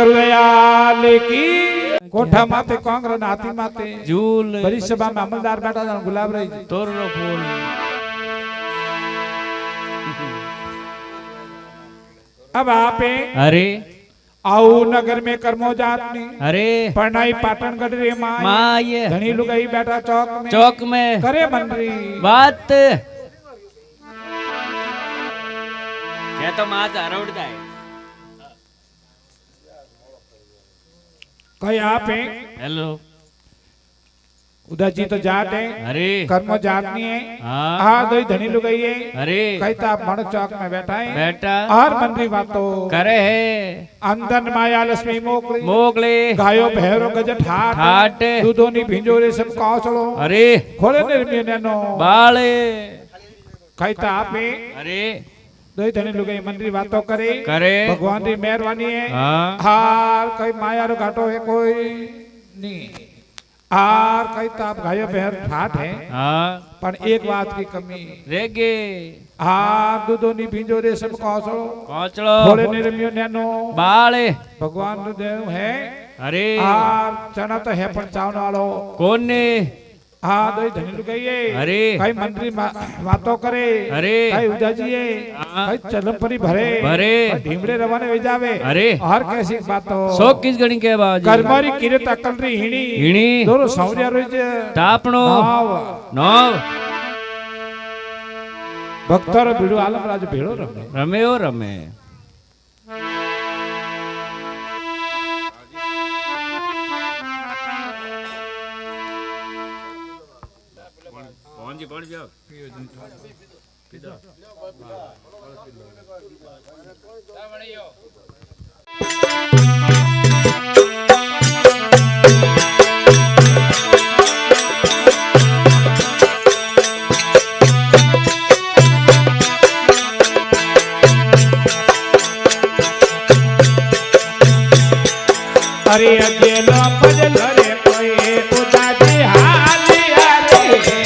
गुरुदयाल की कोठा माथे कांग्रेस हाथी माथे झूल बड़ी सभा में अमलदार बैठा था गुलाब रही तोरनो फूल अब आप अरे आओ नगर में कर्मो जातनी अरे पढ़ाई पाटन गढ़ रे माय धनी लुगाई बैठा चौक में करे मंत्री बात क्या तो मां हरवड़ता है कहीं आप हेलो उधर जी तो जाट है अरे कर्मो जात नहीं है हाँ दो धनी लुगाई है अरे कहता आप मण चौक में बैठा है बेटा हर मंत्री बातो करे है अंदर माया लक्ष्मी मोगले गायो भैरो गजट हाट हाट दूधोनी भिंजोरे सब कासलो अरे खोले निर्मिने नो बाले कहता आप अरे दो धनी लुगाई मंत्री बातों करे भगवान की मेहरबानी है हार कोई माया रो घाटो है कोई नहीं आर कई ताप गायो बहर ठाट है पर एक बात की कमी रेगे हार दूधोनी भिंजोरे सब कौचलो थोड़े निर्मियो नैनो बाले भगवान नो देव है अरे हार चना तो है पर चावल वालो कौन ने हाँ दो धनी लुगाई अरे कई मंत्री बातों करे अरे कई उजाजी है कई चलम परी भरे ढीमड़े रवाने भेजावे अरे हर कैसी बातों सो किस गणी के बाज कर्मारी किरत अकल री हिणी दोरो सौर्या रोज टापणो नव भक्तर भीड़ो आलम राज भेड़ो रमे ओ रमे पहुंच जाओ अरे अकेला पजल रे कोई उदासी हालिया रे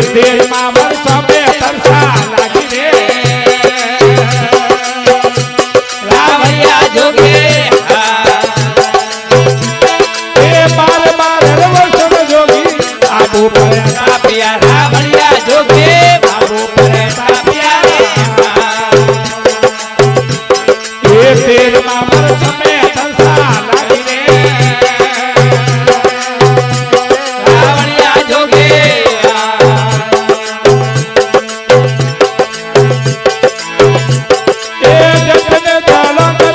તેરમાં વર્ષો બે તરસા લાગી રે રાવણિયા જોગે એ બાર વર્ષનો જોગી આબુ પડે તાપિયા રાવણિયા જોગે આબુ પડે એ તેરમાં વર્ષો બે તરસા લાગી રે રાવણિયા જોગે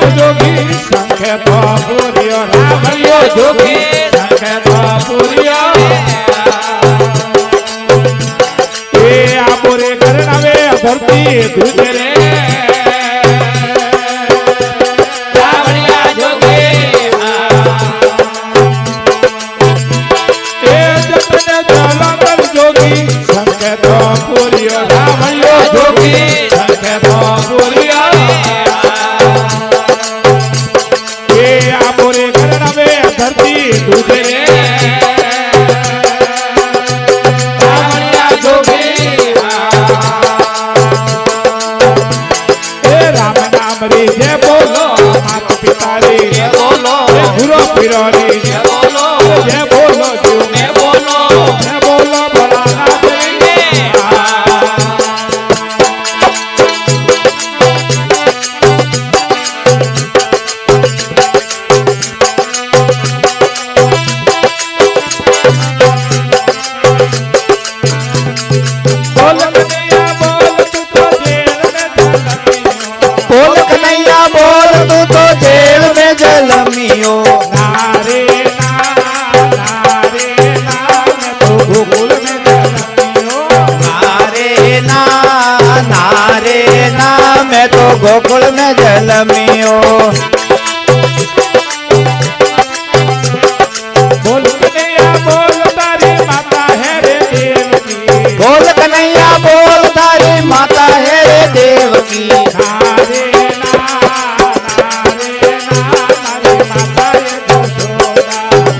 સંખે બાપુરિયો રાવણિયો જોગી સંખે બાપુરિયો એ આબોરે કરણાવે ધરતી ધૂજે રે રાવણિયા જોગે એ જતને જલંધર જોગી સંખે બાપુરિયો રાવણિયો જોગી સંખે બાપુરિયો એ આબોરે કરણાવે ધરતી ધૂજે રે રાવણિયા જોગે એ રામ નામ રે જે બોલો માત પિતા રે એ બોલો એ ગુરુ પીરો રે એ બોલો જે બોલો જીવ એ બોલો જે બોલો ભોળાનાથ રે બોલ કનૈયા બોલ તું તો જેલ में જલમિયો. बोल कन्हैया बोल तू तो जेल में जलमियो નારે ના મેં તો ગોકુળ में જલમિયો नारे ना मैं तो गोकुल में जलमियो बोल कन्हैया बोल तारी माता है रे देव की बोल कन्हैया बोल तारी माता है रे देव की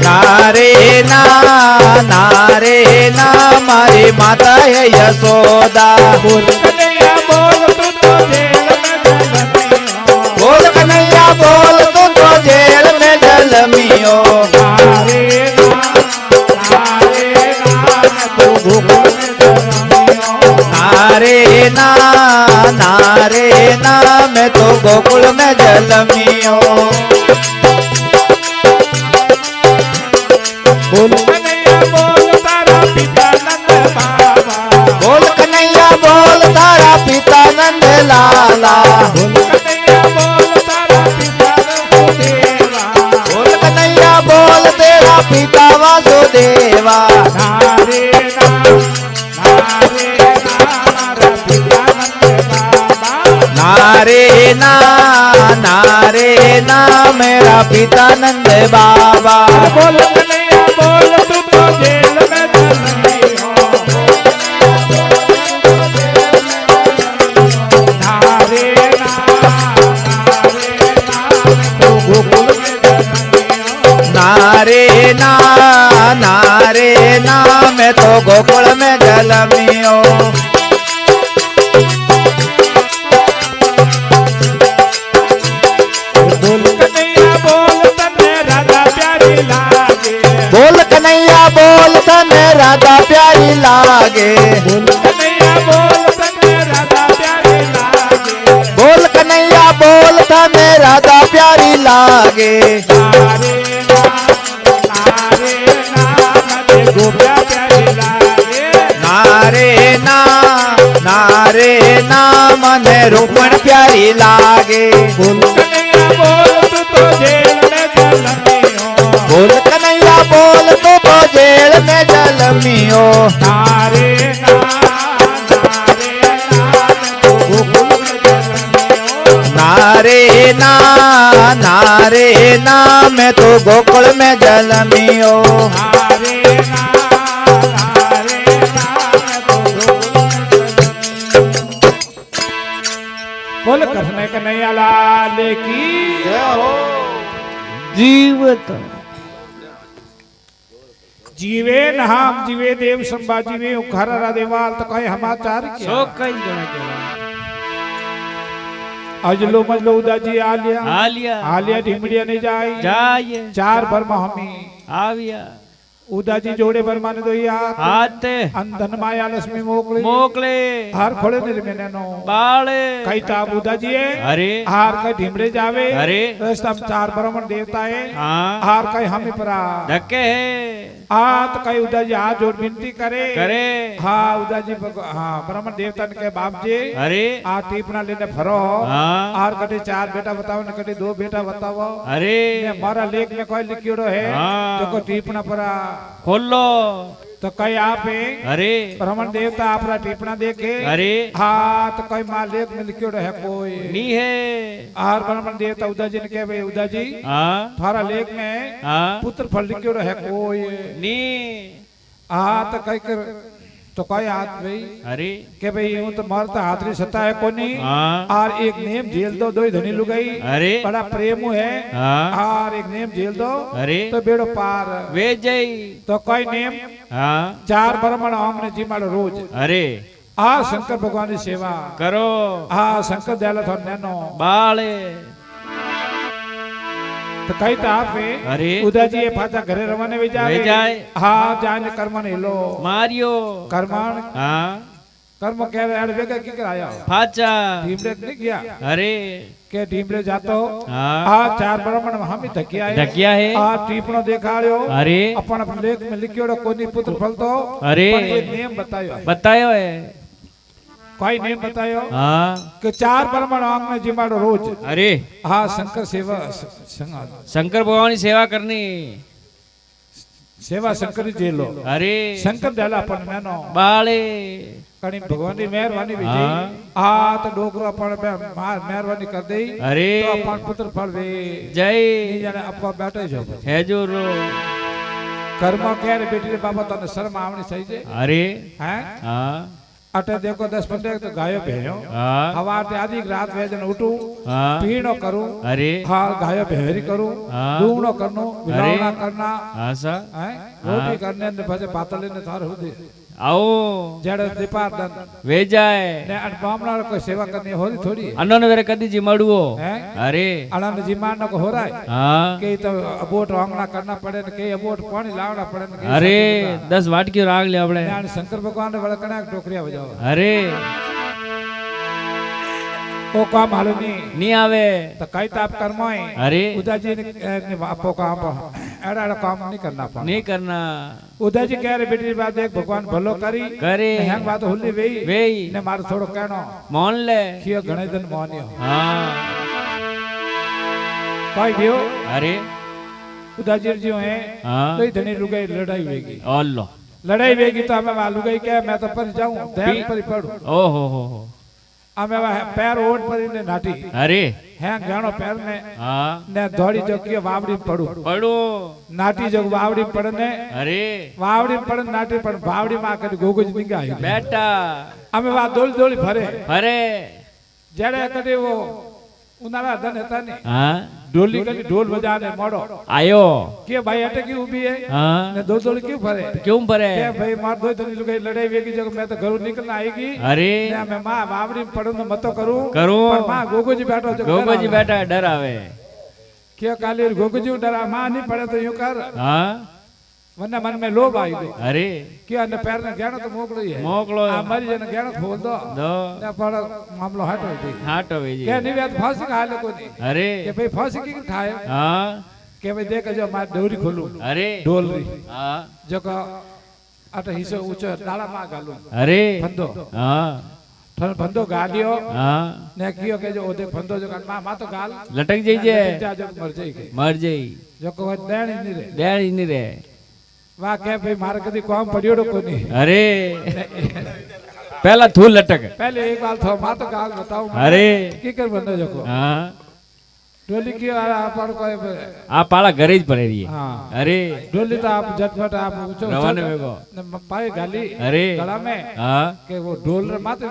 नारे ना नारे ना मारी माता है यशोदा बोल कन्हैया बोल तू तो जेल में जलमियो बोल कन्हैया बोल तू तो जेल में जलमियो नारे ना मैं तो गोकुल में जलमियो नारे ना मैं तो गोकुल में जलमियो बोल कन्हैया बोल तारा पिता नंद बाबा बोल कन्हैया बोल तारा पिता नंद लाला बोल कन्हैया बोल तारा पिता वसुदेवा बोल कन्हैया बोल तेरा पिता वासुदेवा नारे ना मारा पिता नंद बाबा नारे ना मेरा पिता नंद बाबा बोल कन्हैया बोल तू तो जेल में जलमियो नारे ना मैं तो गोकुल में जलमियो नारे ना मैं तो गोकुल में जलमियो बोल कन्हैया बोल तने राधा प्यारी लागे बोल कन्हैया बोल तने राधा प्यारी लागे बोल कन्हैया बोल तने राधा प्यारी लागे बोल कन्हैया बोल तने राधा प्यारी लागे नारे ना मते गोपिया प्यारी लागे नारे ना मने रुक्मण प्यारी लागे बोल कन्हैया बोल तू तो जेल में जलमियो बोल कन्हैया बोल तू तो जेल में जलमियो नारे ना मैं तो गोकुल में जलमियो नारे ना मैं तो गोकुल में जलमियो नारे ना मैं तो गोकुल में जलमियो। बोल कृष्ण कन्हैया लाल की जीवत जीवे नहाम जीवे देव संभा जीवे उखरा देवाल तो कहे समाचार सो क्या कई जना केवा अजलो मजलो उदाजी आलिया आलिया आलिया ढीमड़िया नहीं जाई जाइए चार भरमा हमी आविया उदाजी जोड़े भरमा ने दो यार हाथ अंधन माया लक्ष्मी मोकली मोकले हार खोले निर्मेने नो बाले कई ताब उदाजी है अरे हार कई ढीमड़े जावे अरे रस्ता में चार ब्राह्मण देवता है हाँ हार कई हमें परा धक्के है हाथ कई उदाजी हाथ जोड़ विनती करे करे हाँ उदाजी हाँ ब्राह्मण देवता ने कहे बाप जी अरे आ टीपना लेने फरो हाँ आर कटे चार बेटा बताओ ने कटे दो बेटा बताओ अरे ने मारा लेख में कोई लिखियोड़ो है हाँ। जो को टीपना परा खोलो तो कई आप है अरे ब्राह्मण देवता आपरा टीपना देखे अरे हाँ तो कई माँ लेख में लिखियोड़ो है कोई नी है आर ब्राह्मण देवता उदाजी ने कहे भाई उदाजी हाँ थारा लेख में हाँ पुत्र फल लिखियोड़ो है कोई नी हाँ तो कई कर तो कई हाथ भाई अरे के भाई यूं तो मारता हाथरी सता है कोनी हाँ और एक नेम झेल दो दो ही धनी लुगाई अरे बड़ा प्रेम है हाँ और एक नेम झेल दो अरे तो बेड़ो पार वे जय तो कोई नेम हाँ चार ब्राह्मण हमने जी मारो रोज अरे आ शंकर भगवान की सेवा करो आ शंकर दयाल थो नैनो बाले तो कई ताप है अरे उदाजी ये फाचा घरे रवाने वे जाए वे जाए। हाँ जाने कर्मन हिलो मारियो कर्मन हाँ कर्म कह रहे अड़ बेगा की कराया फाचा ढीमले नहीं किया अरे के ढीमले जातो हाँ आ चार ब्राह्मण हम ही धकिया है ढकिया है आ टीपणो देखाड़ियो अरे अपन लेख में लिखियोड़ो कोनी पुत्र फल तो अरे पर एक नियम बतायो बतायो है कोई नियम बतायो हाँ कि चार ब्राह्मण आंगने जिमाड़ो रोज अरे हाँ शंकर सेवा शंकर भगवान की सेवा करनी सेवा शंकर जी जेलो अरे शंकर दयाला अपन नैनो बाले कणी भगवान की मेहरबानी भी हाँ। आ तो डोकरो अपन मेहरबानी कर दे अरे तो अपन पुत्र फल वे जय नहीं जाने अपा बैठे जो है जो रो कर्म कह रे बेटी रे बाबा तने शर्म आवनी सही जे अरे हैं हाँ अटे देखो 10-15 तो गायो भेयो हाँ हवार ते आधी रात वेजन उठू हाँ पीणो करूं अरे हाँ गायो भेरी करूं हाँ। दूंगणो करनो विलावना करना हाँ सा हैं रोटी करने ने भजे पातले ने थार हुदे आओ जड़ दीपार दन वे जाए ने अन बामना कोई सेवा करनी होरी थोड़ी है अन्नो वेरे कदी जी मड़ुओ हैं अरे अनन जीमान को हो रहा है हाँ के तो अबोट वांगना करना पड़े ने के अबोट पानी लावना पड़े ने के अरे 10 वाटकी राग ले आपने ज्ञान शंकर भगवान ने वळकणा टोकरिया बजाओ अरे ओ काम हालो नहीं नी आवे तो कई ताप कर्मोय अरे उदाजी ने बापो काम एड़ा एड़ा काम नहीं करना पड़ा नहीं करना उदाजी कह रहे बेटी बात देख भगवान भलो करी करे हैंग बात हुल्ली वेई वेई ने मारो थोड़ो कहनो मोन ले कियो घणे दिन मोनियो हाँ कोई दियो अरे उदाजी जी है हाँ कोई धनी लुगाई लड़ाई वेगी ओलो लड़ाई वेगी तो हमें वहां लुगाई क्या मैं तो पर जाऊं ध्यान पर ही पढ़ू ओ हो हमें वहां पैर ओट पर ने नाटी अरे हैं घणो पैर ने हाँ ने दौड़ी जो कियो वावड़ी पड़ू पढ़ो नाटी जो वावड़ी पड़ने अरे वावड़ी पड़न नाटी पण वावड़ी में आकर गोगुज निगा आई बेटा हमें वहां दोली दोली भरे अरे जड़े कटे वो उनारा धन था ने हाँ ढोली कली ढोल बजाने मोड़ो आयो के भाई अटे की उभी है हाँ ने दो दोली क्यों भरे क्यों परे के भाई मार दो धनी लुगाई लड़ाई वेगी जब मैं तो घरों निकलना आएगी अरे ने मैं मां वावड़ी पड़न तो मतो करूं करूं पर मां गोगुज बैठो जो गोगो जी बेटा डर आवे के काली गोगुज डरा मां नहीं पड़े तो यूं कर हाँ वरना मन में लोभ आई गयो अरे के अने पैर ने ज्ञान तो मोकलो ही है मोकलो आ मरी जने ज्ञान खोल दो दो ने पर मामलो हटो दी हाटो जी के नहीं बात फांसी खा ले कोनी अरे के भाई फांसी की खाए हाँ के भाई देख जो मार डोरी खोलू अरे ढोल री हाँ जो का अटे हिस्सो ऊंचो डाला मा गालू अरे फंदो हाँ थन फंदो गालियो हाँ ने कियो के जो ओदे फंदो जो का मा तो गाल लटक जाइए जा जो मर जाई के मर जाई जो को देण ही नहीं रे डेढ़ ही नहीं रे वाह के भाई मार कदी काम पड़ियोड़ो कोनी अरे पहला थूल लटक पहले एक बार थो मा तो गाल बताओ अरे की कर बंदो जो को हाँ डोली की पर कोई आप पाला घरे જ પડે રહીએ हाँ अरे डोली तो आप झटपट आप ऊंचो रवाने में को पाए गाली अरे गला में हाँ के वो ढोल माते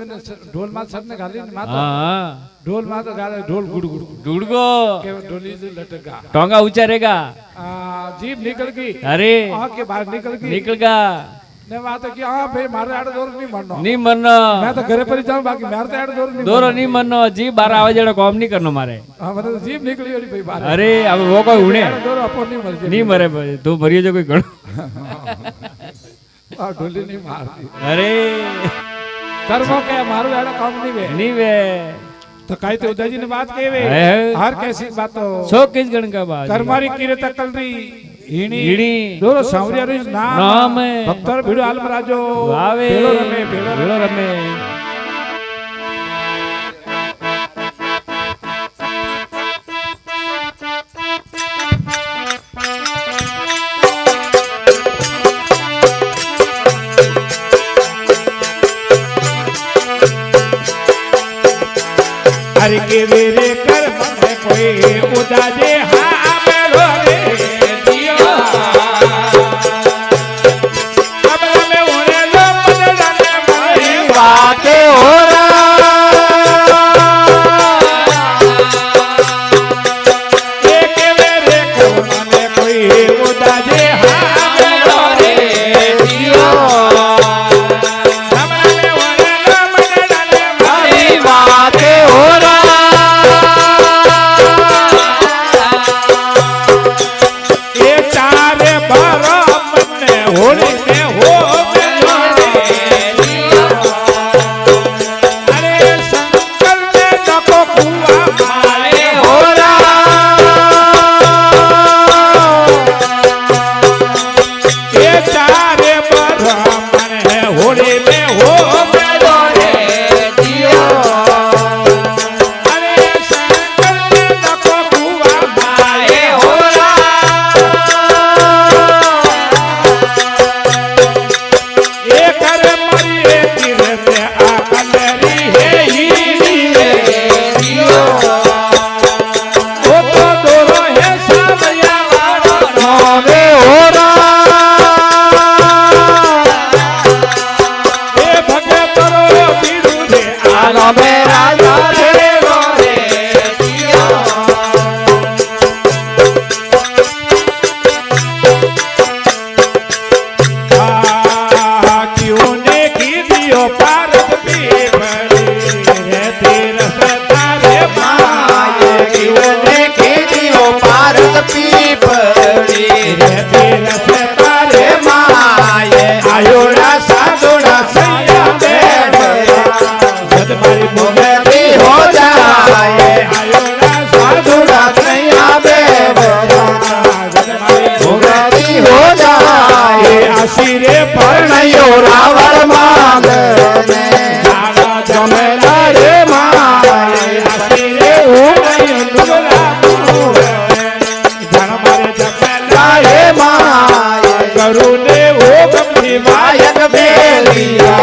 ढोल मात सर ने गाली ने मातो हाँ ढोल मातो गाले ढोल गुड़ गुड़ ढूंढगो के वो डोली से लटका टोंगा ऊंचा रहेगा आ जीभ निकल गई अरे आँख के बाहर निकल गई निकल गया ने बात है कि हाँ भाई मारे आड़ दौर नहीं मरनो नहीं मरनो मैं तो घरे पर ही जाऊं बाकी मारे आड़ दौर नहीं દોરો નહીં મરનો જીભ બહાર આવે જેડો કોમ નહીં કરનો મારે हाँ मतलब जीभ निकली वाली भाई बाहर અરે હવે वो કોઈ ઉણે आड़ दौर अपन नहीं मर નહીં મરે ભાઈ. તું ભર્યો છે કોઈ ઘણો आ ढोली नहीं मारती અરે कर्मो के मारो आड़ काम नहीं वे નહીં વે तो काई तो उदय जी ने बात कही वे है। हर कैसी बात हो સો કિસ ગણ કા બાજ कर्मारी किरत कलरी हीणी हीणी। दोरो सांवरिया री नाम नाम है। भक्तर भिड़ो आलम राजो વાવે भेड़ो रमे भेड़ो ભેળો રમે हर के वेरे कर्म में कोई उदाजे हाँ बेरो रे दियो अब में उड़े लो बदलने मारे बातें हो एक वेरे कर्म में कोई उदाजे हाँ बेरो रे दियो अब में उड़े लो बदलने मारे बातें हो ये तारे भरो मन होली में हो अरे शंकर में नको कुआ मारे हो ये तारे भरो मन है होली में हो अरे शंकर में नको कुआ मारे हो ये कर मरिए तीरथ आकलरी है ही रे दियो वो तो दोरो है सब यावारो रे हो ये भगतरो बिरु रे आलो मेरा रे दियो क्यों ने की दियो पारत भी बड़ी रे तेरा सतारे माए जीवने के दियो पारस पीपड़ी रे तेरा सतारे माये आयोड़ा साधोड़ा सैया जद मारी मुगे भी हो जाए आयोड़ा साधोड़ा सैया जद मारी भुगती हो जाए आशीरे नयो रावण मांगने जाना जमेला रे माये आशीरे लुगरा जन मारे जमेला रे माये करुणे ओ गंभी मायक बेलिया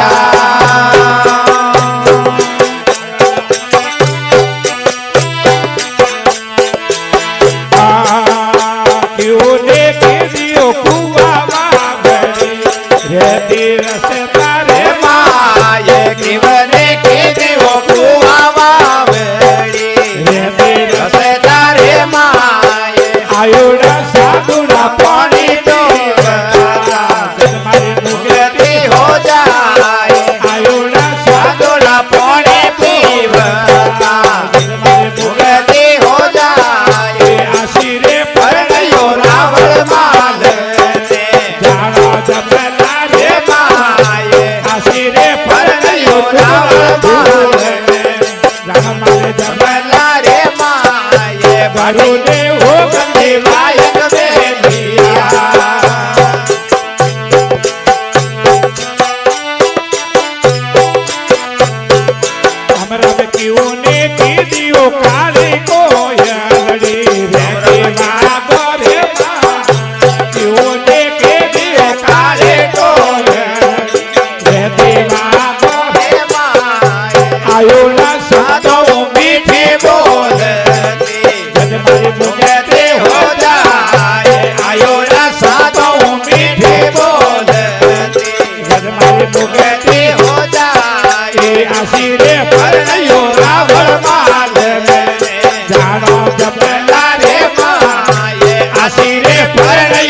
क्यों देखे दियो कुआ बागड़ी रे तीर से तारे माये जीवने के दियो कुआ बावड़ी रे तीर रसे तारे माये आयुड़ा साधुड़ा पानी तो मारे मुगे भुगती हो जाए आयुड़ा साधुड़ा पानी पीवता मारे मुगे भुगती हो जाए आशीरे नयो रावण मांगने जाना जमेला रे माये आशीरे नयो रावण मांगने जन मारे जमेला रे माये करुणे ओ गंभी मायक बेलिया हमरा में क्यों ने की दियो काली को यारी रे देवा गोरे माँ क्यों ने की दियो काली को यारी रे देवा गोरे आयुड़ा साधो मीठे बोलती जद मारी मुगते हो जाए आयोड़ा साधो मीठे बोलती जद मारी मुगते हो जाए आशीरे नयो रावण मांगने जानो जब रे माये आशीरे नयो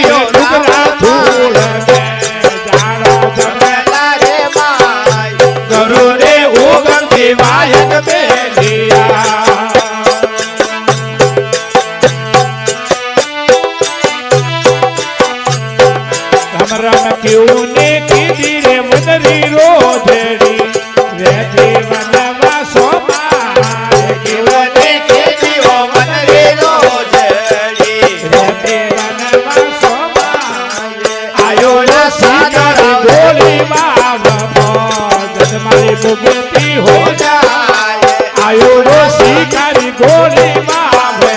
गोली मारे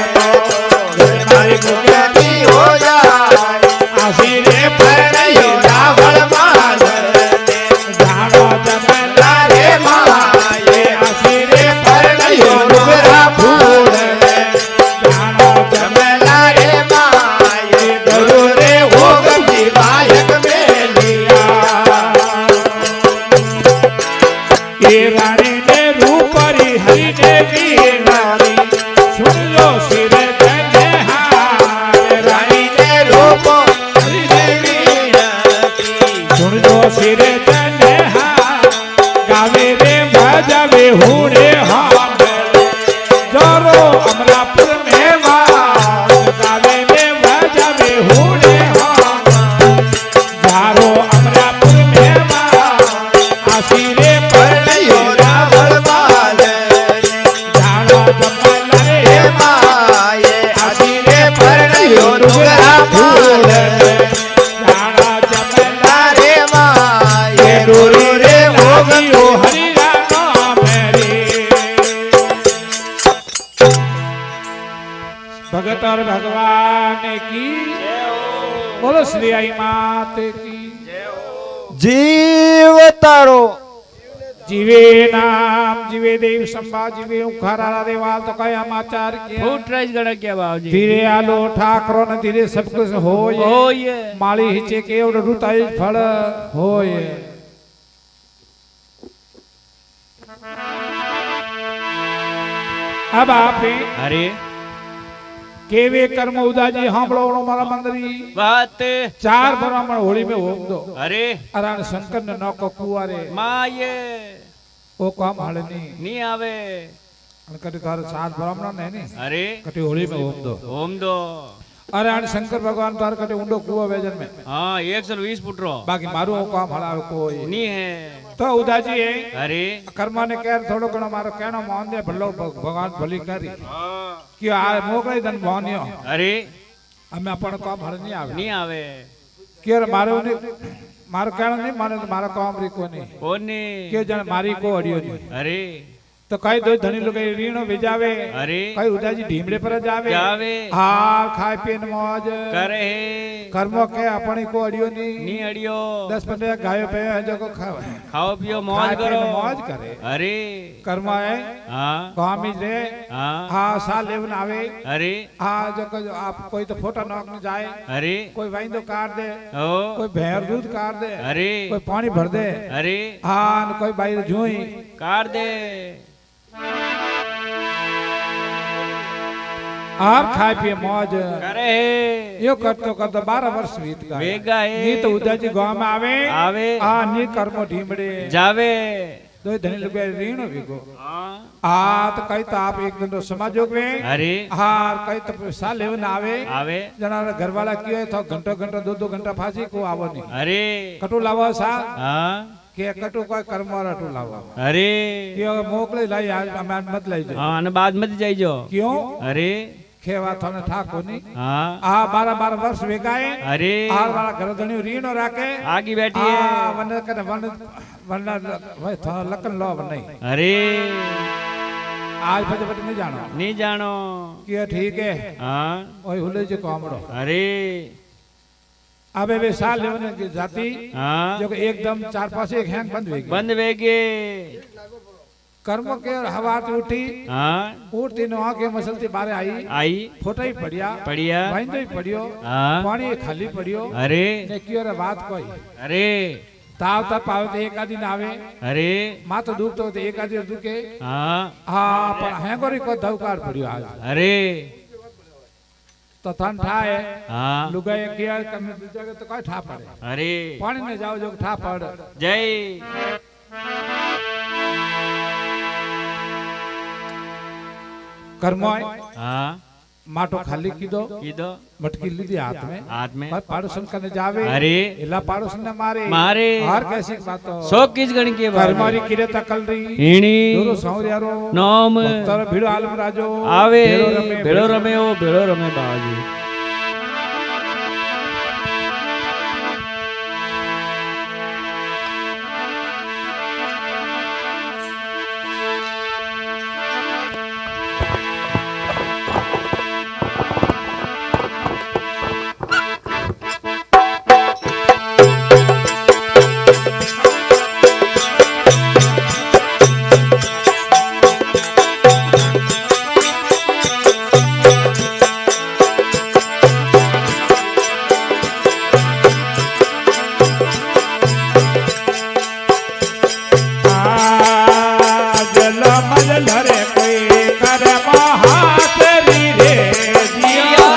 मारी मुकेती हो जाए आशीरे परयो रावण माल जानो जमला रे माये आशीरे परयो नुगरा फूल जानो जमला रे माये गुरु रे हो गति वायक में लिया ये रानी ने रूपरी हरि ने वीरानी सुन लो सिर जने हार रानी ने रूप हरि ने वीरती सुन लो सिर जने हार गावे रे भजवे हुणे हार जोरो अमरापुर में वार गावे रे भजवे हुणे हार जारो अमरापुर में वार आशीरे परयो रावण माल जानो जमला रे रे माये आशीरे परयो नुगरा फूल जानो जमला रे माये गुरु रे हो गति ओ हरि राम मेरे भगत और भगवान की बोलो श्री आई माते की जीव तारो जीवे नाम जीवे देव संभा जीवे उखारा देवाल तो कया समाचार के ફૂટ રાઈસ ગણક્યા બાવજી धीरे आलो ठाकरो ने धीरे सब कुछ होय ઓય माली हिचे के एवढं ऋताई फळ होय अब आपे અરે केवे कर्म उदाजी हांभळो मारा मंदरी વાત चार ब्राह्मण होली में होम दो અરે अराण शंकर ने नौको कुवारे માયે ओ काम हळनी ની આવે અને કટી તારે सात ब्राह्मण ने नी અરે कटी होली में होम दो ઓમ દો अराण शंकर भगवान तार कटी ऊंडो कुवा वेजन में હા 120 ફૂટરો बाकी मारो ओ काम हळावे कोई ની હે तो उदाजी है અરે कर्मा ने कह थोड़ो घणो मारो कहनो मान दे भलो भगवान भली करी कि आ मोकळे दन मान्यो અરે हमें अपन काम हळ नहीं आवे ની આવે કે मारो ने मारो कहनो नहीं माने तो मारा काम री को नहीं કોને के जण मारी को अड़ियो नहीं અરે तो कई दो धनी लोग रीणो भेजावे અરે कई उदाजी ढीमड़े पर जावे જાવે हाँ खाए पीन मौज કરે હે कर्मो के अपनी को अड़ियो नहीं ની અડિયો 10-15 ગાયો पे है जो को खावे ખાઓ પીઓ મોજ खाए કરો पीन मौज करे અરે कर्मा है હા गामी रे હા हाँ साल लेवन आवे અરે हाँ जो आप कोई तो फोटा नौक में जाए અરે कोई वाइंदो काट दे ઓ कोई भैर दूध काट दे અરે कोई पानी भर दे અરે हाँ न कोई बाई जुई કાઢ દે आप खाए पिए मौज કરે હે यो करतो करतो 12 वर्ष बीत गए વેગા હે नी तो उदाजी गांव में आवे આવે आ नी कर्मो ढीमड़े જાવે दो धनी लोग रीणो विगो હા आ तो कई तो आप एक दिन तो समाजोग में અરે हार कई तो साल लेवन आवे આવે जना घर वाला कियो तो घंटो घंटो 2-2 घंटा फांसी को आवो नहीं અરે कटु लावा सा હા के कटु कोई कर्म वाला टू लावा અરે कि मोकले लाई आज हमें मत लाई जाए હા અને બાદ મત જઈજો क्यों અરે खेवा थाने ठाको नहीं હા आ 12 वर्ष वेगाए અરે हार वाला घर धनी रीणो राखे આગી બેઠી હે आ वन कने वन वन भाई थोड़ा लकन लो नहीं અરે आज बजे बजे नहीं जानो ની જાણો कि ठीक है હા ओए हुले जो कामड़ो અરે अबे वे साल लेवन की जाति હા जो कि एकदम 4-5 एक हैंग बंद वेगी બંધ વેગે कर्म के हवा से उठी હા उठती नो आके मसलती बारे आई आई फोटा ही पड़िया પડ્યા वाइंदो ही पड़ियो હા पानी खाली पड़ियो અરે ने कियो रे बात कोई અરે ताव तप आवे तो एक आदि ना आवे અરે माँ तो दुख तो एक आदि दुखे હા हाँ पर हैंगोरी को धवकार पड़ियो आज અરે तो थन ठाए હા लुगाए किया कमी जगह तो कोई ठा पड़े અરે पानी ने जाओ जो ठा पड़ જય कर्मोय હા माटो खाली कीधो કીધો मटकी लीधी हाथ में હાથ में पर पाड़ोसन कने जावे अरे एला पाड़ोसन ने मारे मारे हार कैसी बात हो સો કીજ ગણ કે બાદ कर्मारी किरे तकल रही હીણી दोरो सौर्यारो નોમ तर भिड़ो आलम राजो આવે भेड़ो ભેળો રમે ઓ ભેળો રમે બાજી બદલ રે કોઈ કરે મહાતરી રે જીઓ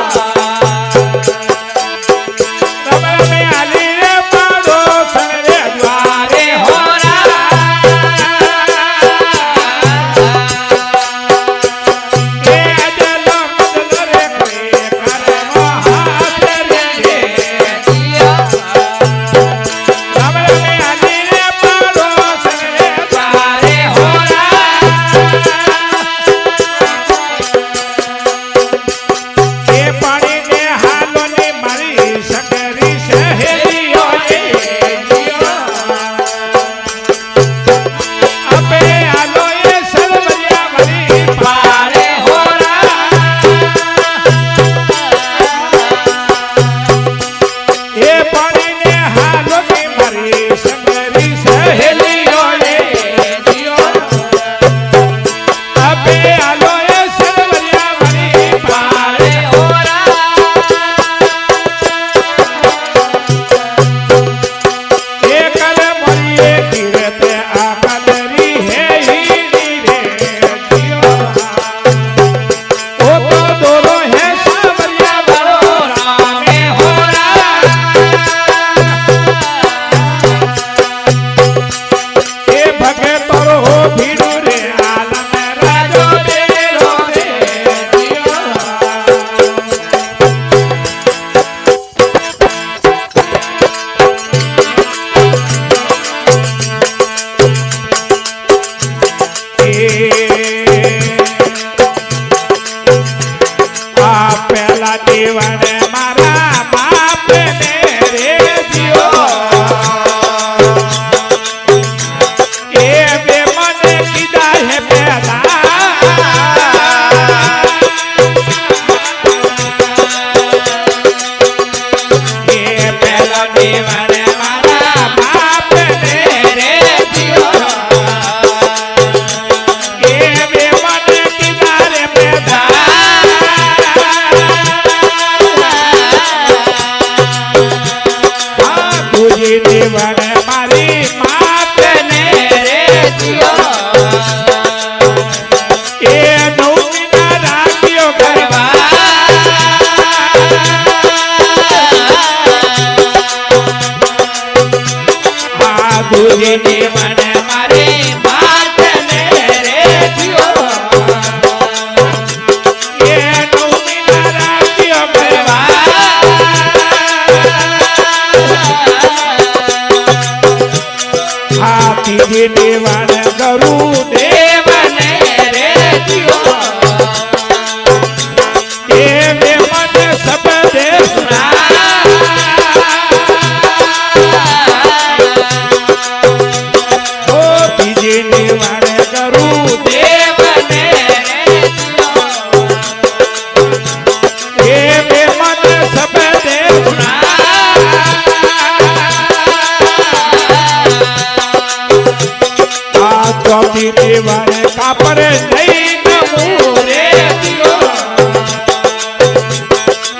તમે આલી રે પાડો સરે દ્વારે દેવાન ગરુ દેવને રે જીઓ દેવે મન સબ દેવના ઓ બીજે દેવાન ગરુ દેવને રે જીઓ દેવે મન સબ દેવના દેવાન કાપર નહીં નમૂરે દિયો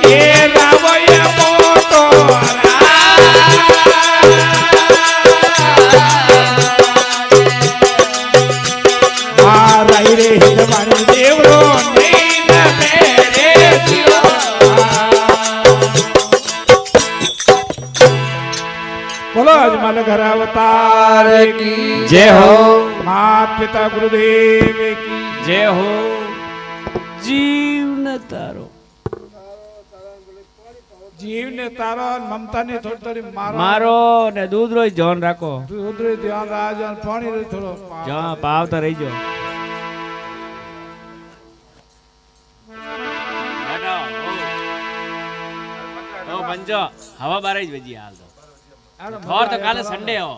એ રાવય મોટો આ રાઈ રે હિદવાણી દેવરો નહીં નમે રે દિયો બોલો અજમલ ઘર અવતાર કી जय हो मात पिता गुरुदेव की जय हो जीव न तारो जीव ने तारो ममता ने थोड़ी थोड़ी मारो मारो ने दूध रोज जोन राखो ઉધરે ધ્યાન રાજો અને પાણી રે થોડો જા પાવ તો રહી જો ઓ બંજો હવા બારે જ વજી હાલ તો થોર તો કાલે સંડે હો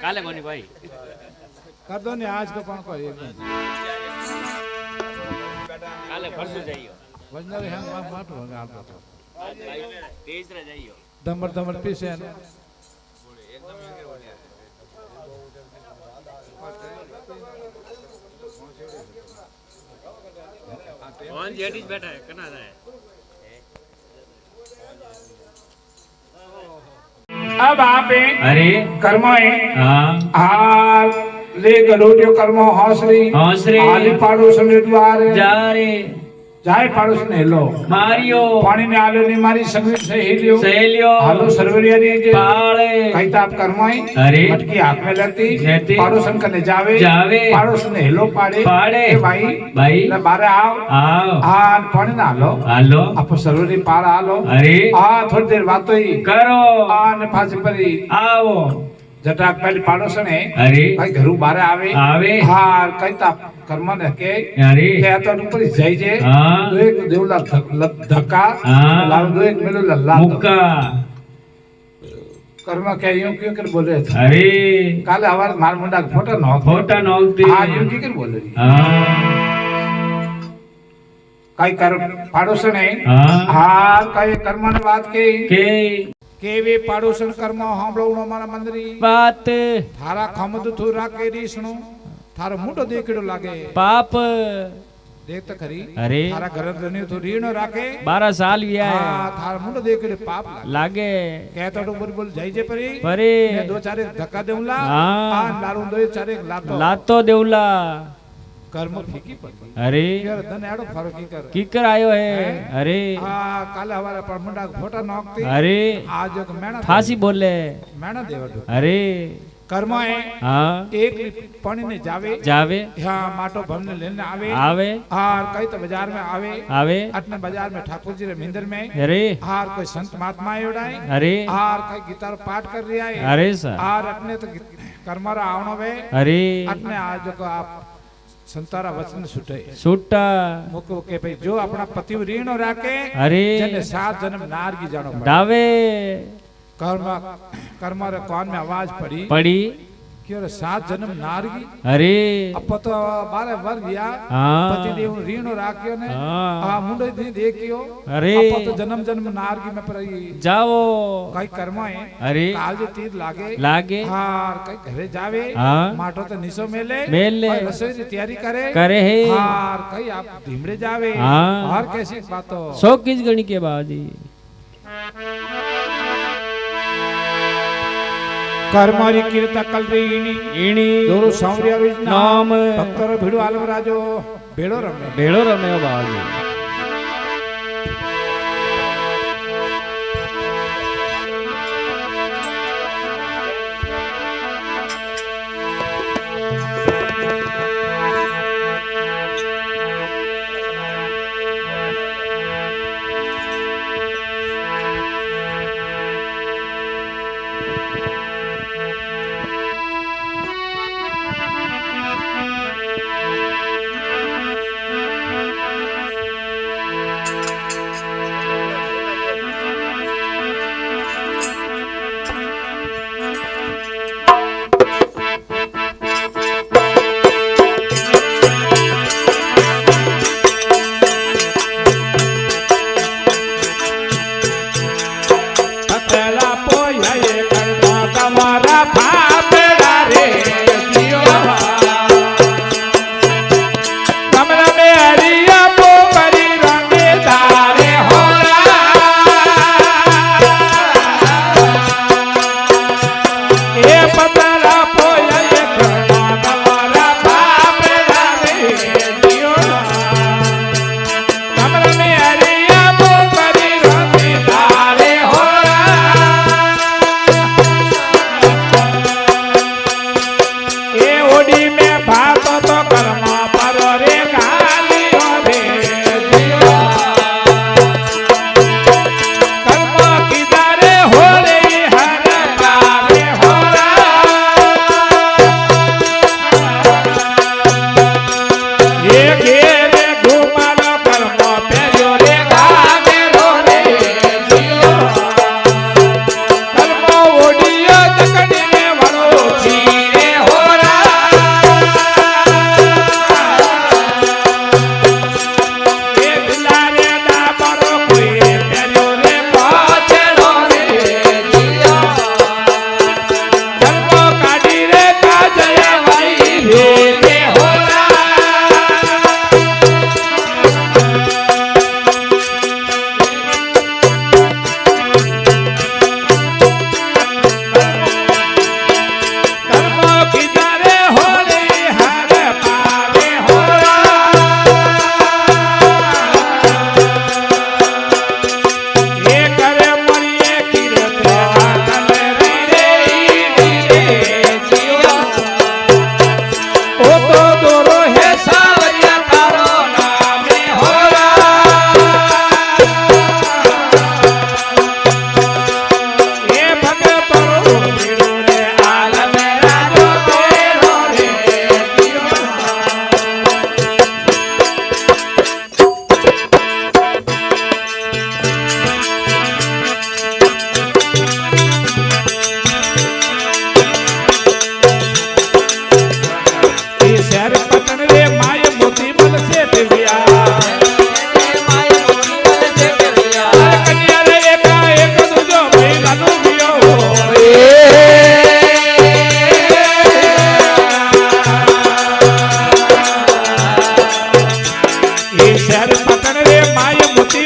કાલે કોની ભાઈ कर दो ने आज को कौन को एक કાલે પરસું જઈયો वजनर हम माट होगा आप तो આજ ભાઈ તેજ રે જઈયો दमर दमर पीसे ने कौन जेडी बैठा है कना है अब आप अरे कर्मों हाँ हाल ले गडोटियो कर्मो हौसरी हौसरी आली पाड़ोस ने द्वार जा रे जाय पाड़ोस ने हेलो मारियो पानी ने आलो ने मारी संगी सहेलियो सहेलियो हालो सरवरिया री जे पाले कई ताप कर्मोई अरे मटकी हाथ में लेती लेती पाड़ोसन कने जावे जावे पाड़ोस ने हेलो पाड़े पाड़े ए भाई भाई ले बारे आओ आओ आ पानी ना लो हालो आप सरवरी पाड़ आलो अरे आ थोड़ी देर बात हुई करो आ ने फांसी परी आओ जटाक पहले पाड़ोसन है अरे कई घरू बारे आवे आवे हार कई ताप कर्म ने के अरे ते तो ऊपर जाई जे हाँ तो एक देवला धक्का हाँ। लाल दो एक मिलो लल्ला मुक्का कर्म के यूं क्यों कर बोले थे अरे काले हमारे मार मुंडा फोटो नो फोटा नोकती हाँ यूं क्यों कर बोले रही हाँ कई कर्म पाड़ोसन है हाँ हार कई कर्म ने बात की के वे पाड़ोसन कर्म हांभळो नो मारा मंदरी बात थारा खमद थू राके रीसणो थारो मुंडो देखेड़ो लागे पाप देख तो खरी अरे थारा घर रने तो रीणो राखे 12 साल विया हाँ थारा मुंडो देखेड़ो पाप लागे कहतो तो बोल जाई जे परी परे मैं दो चार धक्का देऊला हाँ। लारू दो चार लातो लातो देवला कर्म फीकी पड़ी अरे यार धन एड़ो फर्क की कर कीकर आयो है अरे काले हमारे पर मुंडा फोटा नोकती अरे आज एक मैना फांसी बोले मैना देवडो अरे कर्म है हाँ एक पानी ने जावे जावे यहाँ माटो भरने लेने आवे आवे हार कई तो बाजार में आवे आवे अपने बाजार में ठाकुर जी रे मंदिर में अरे हार कोई संत महात्मा उड़ाए अरे हार कई गीतार पाठ कर रिया है अरे सर हार अपने तो कर्मरा आवनो वे अरे अपने आज को आप संतारा वचन सुटे सूटा मुको के भाई जो अपना पति ऋण राखे अरे जने 7 जन्म नार की जानो पड़े। डावे कर्म कर्म रे कान में आवाज पड़ी क्यों 7 जन्म नार की अरे अब तो 12 वर्ष गया हाँ पति देव ऋण राख्यो ने हाँ आ मुंडो दी देखियो अरे अब तो जन्म जन्म नार की में पर जाओ कई कर्म है अरे काल जे तीर लागे लागे हार कई घरे जावे हाँ माटो तो निसो मेले मेले और रसोई की तैयारी करे करे है हार कई आप धीमड़े जावे हाँ। और कैसी बातो 100 किस गणी के बाजी कर्मरी कीर्त कलरीनी ईणी दोरो सांवरिया रोज नाम भक्तरो भिड़ो आलम राजो भेड़ो रमे भेड़ो रमे बाजी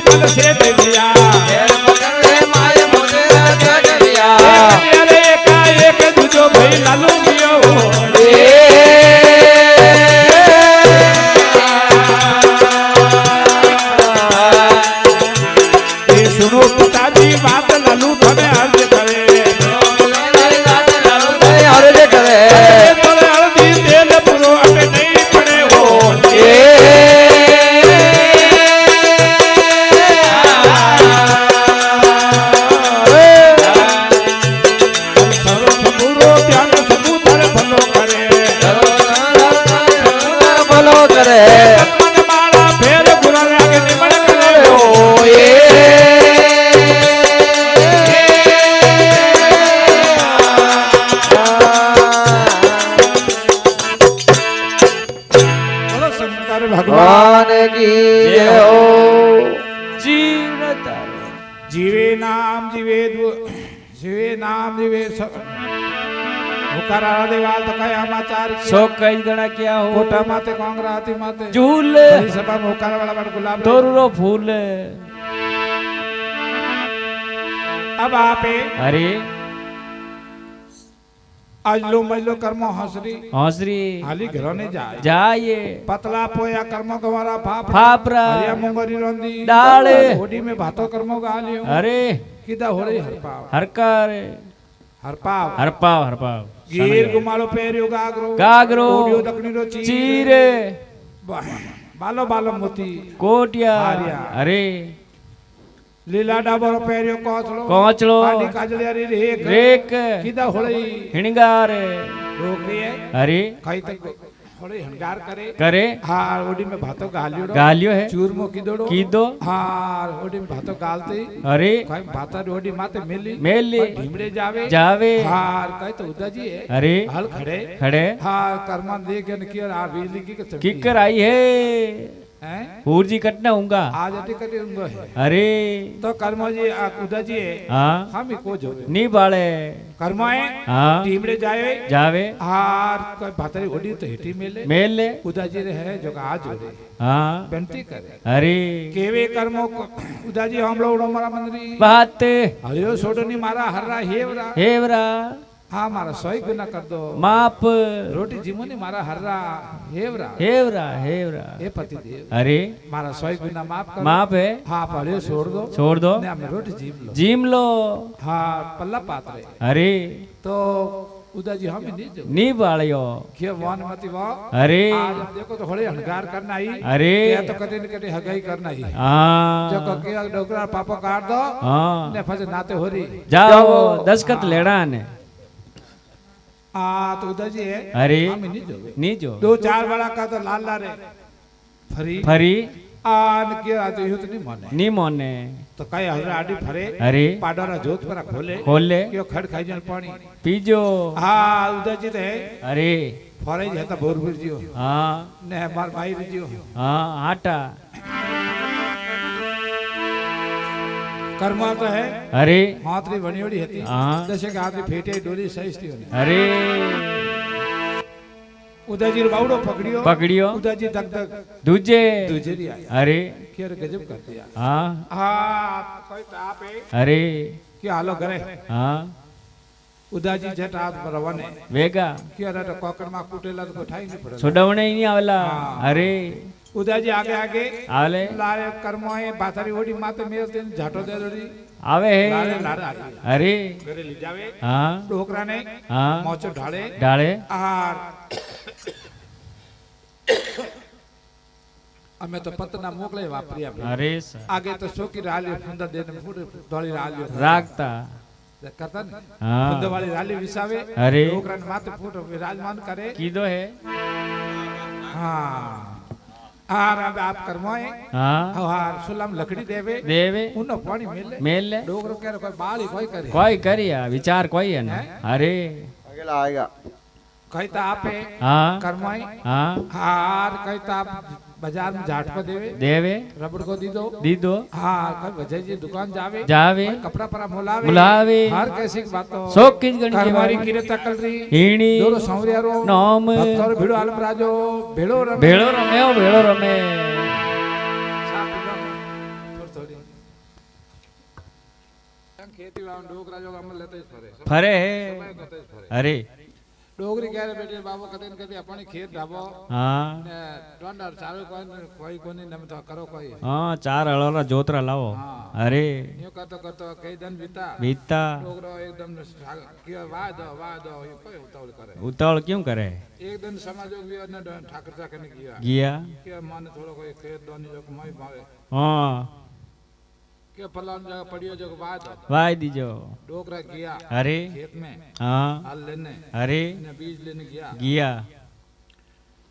मन से दिया अरे का एक दूजो भाई लालू जियो ये सुनो पिताजी बात लालू थमे अर्ज करे तोरे हल्दी तेल पुरो अटे नहीं पड़े हो सबूरो ध्यान सबू थारे भलो करे मन मारा फेर बुरा आगे निमण करे हो बोलो शंकर भगवान की जय हो। जीवे नाम जीवे जीवे नाम जीवे मुकारा देवाल तो कया समाचार सो कई गणा क्या हो कोटा माते कांगरा आती माते झूल बड़ी सभा में मुकारा वाला बड़ गुलाब तोरो फूल अब आपे अरे आज लो मजलो कर्मो हंसरी हौसरी हाली घरों ने जाए जाए पतला पोया कर्मो गवारा फापरा हरिया मुंगरी रोंदी डाले ओडी में भातो कर्मो गालियो अरे किदा होरे हरपाव हरकार हरपाव हरपाव हरपाव गीर गुमालो पेरियो गागरो गागरो ओडियो दकनी रो चीरे बालो बालो मोती कोटिया हारिया। अरे लीला डाबरो पेरियो कोचलो पानी काजलियारी रेक किदा होरे हिणगार रोक रही है अरे खाई तक होरे हंगार करे हाँ ओडी में भातो गालियो गालियो है चूरमो कीदोड़ो कीदो हाँ ओडी में भातो गालते अरे खाई भाता ओडी माते मिली मेले ढीमड़े जावे जावे हाँ कहे तो उदाजी है अरे हल खड़े खड़े हाँ कर्मन देख के किया आ बिजली की किकर आई है हैं पूर्जी कटना होगा आज अटे कटे उंगो है अरे तो कर्मो जी आ उदाजी है हाँ हम ही को जो नी बाले कर्मो है हाँ ढीमड़े जावे जावे हार कोई भातरी ओडी तो हिटी मिले मेले उदाजी रे है जो आज जोड़े हाँ बेनती करे अरे केवे कर्मो उदाजी हम लोग हमारा मंदिरी बात हरियो सोडनी मारा हर्रा हेवरा हेवरा हाँ मारा सोई गुना कर दो माप रोटी जीमोनी मारा हर्रा हेवरा हेवरा हेवरा हे पति देव अरे मारा सोई गुना माफ कर माप है हाँ पढ़ियो छोड़ दो ने हमने रोटी जीम लो जीम लो हाँ पल्ला पात्रे अरे तो उदाजी हम ही नहीं जो नी बालियो क्या वान मती वाह अरे आज हम देखो तो थोड़े हंगार करना ही अरे या तो कटे न कटे हगाई करना ही हाँ जो को क्या डोकरा पापा काट दो हाँ ने फसे नाते हो रही जाओ दस्खत लेना ने हाँ तो उदाजी है अरे हम ही नहीं जो नी जो दो चार बड़ा का तो लाल लारे फरी फरी आन के आते हो तो नहीं माने नी मोने तो कई हल्रा आडी फरे अरे पाडोरा जोत पर खोले खोले क्यों खड़ खाई जन पानी पीजो हाँ उधर जी है अरे फरे जी है तो बोर फिर जियो हाँ ने मार भाई जियो हाँ आटा कर्मा तो है अरे हाथरी बनी ओडी हती हाँ जैसे कि हाथरी फेटे डोरी सही थी होने अरे उधर जी बावड़ो पकड़ियो पकड़ियो उधर जी दग दग दूजे दूजेरी आई अरे क्या गजब कर दिया हाँ हाँ कोई ताप है अरे क्या हालो करे हाँ उदाजी जट आद रवाने वेगा क्या रट कोकर मा कुटेला तो ठाई नहीं पड़े छोड़वणे ही नहीं आवला अरे उदाजी आगे आगे आवले लारे कर्मोए बाथरी ओडी माते मेर दिन झाटो दे दोड़ी आवे लारे है लारे अरे घरे ले जावे हाँ डोकरा ने हाँ मोचो ढाले डाले आर અમે તો પતના મોકલે વાપરી આપણે अरे सर આગે તો શોકી રાલી ફુંદા દેને ફૂડ ધોળી રાલી रागता કરતા ને हाँ ફુંદા વાળી રાલી વિસાવે अरे ડોકરાને માથે ફૂટ વિરાજમાન કરે कीदो है હા આર હવે આપ કર્મોએ हाँ હાર સુલામ લકડી દેવે देवे ઉનો પાણી મેલે मेले ડોકરો કરે કોઈ બાળી કોઈ કરે कोई करिया विचार कोई है ना अरे अगला आएगा કઈતા આપે हाँ કર્મોએ हाँ હાર કઈતા આપ बाजार में झाट को देवे देवे रबड़ को दी दो दीदो हाँ कल वजह जी दुकान जावे जावे कपड़ा परा मोलावे मुलावे हर कैसी की बात हो शोक किस गण करमारी किरे तकल री हीणी दोरो संवरियारो नोम भक्तोर भिड़ो आलम राजो भेड़ो रमे भेड़ो रमे ओ भेड़ो रमे साथ लो, थोड़ी थोड़ी ખેતી વાળા ડોકરા જો અમલ લેતે જ ફરે ફરે હે સમય કરતે જ ફરે અરે ડોગરી ક્યારે બેઠે બાબો કતે ને કતે આપણે ખેત ધાબો હા ને દોંડાર ચાલુ કોઈ કોની નમ તો કરો કોઈ હા 4 હળોલા જોતરા લાવો હા. અરે યો કરતો કરતો કઈ દન બીતા બીતા ડોગરો એકદમ કે વાહ દો એ કોઈ ઉતાવળ કરે ઉતાવળ કેમ કરે એક દન સમાજો ગયો ને ઠાકર ઠાકર ને ગયા ગયા કે મને થોડો કોઈ ખેત દોની જો મય ભાવે હા કે ફલાણ જગહ પડ્યો જો વાહ દો વાય દીજો ડોગરા ગયા અરે खेत में હા हाल लेने અરે ने बीज लेने गया ગયા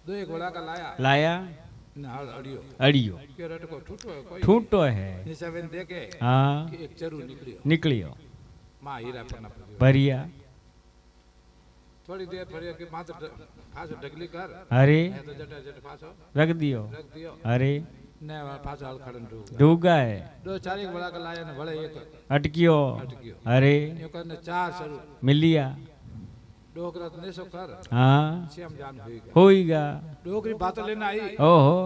दो एक घोड़ा का लाया લાયા ने हाल अड़ियो અડિયો के रट को ठूटो है कोई ठूटो है निशाबेन देखे હા कि एक चरू निकलियो નીકળ્યો मां हीरा पर न पड़ियो ભર્યા थोड़ी देर फरिया के मात्र फासो ढगली कर અરે है तो जटा जट फासो રખ દિયો रख दियो અરે ने फासो हाल खड़न डूब ડૂગા है दो चार एक घोड़ा का लाया ने भले एक અટક્યો अटकियो અરે यो करने चार चरू મિલિયા डोकरा ने सो कर હા श्याम जान हुई गया હોઈગા डोकरी बात लेने आई ઓહો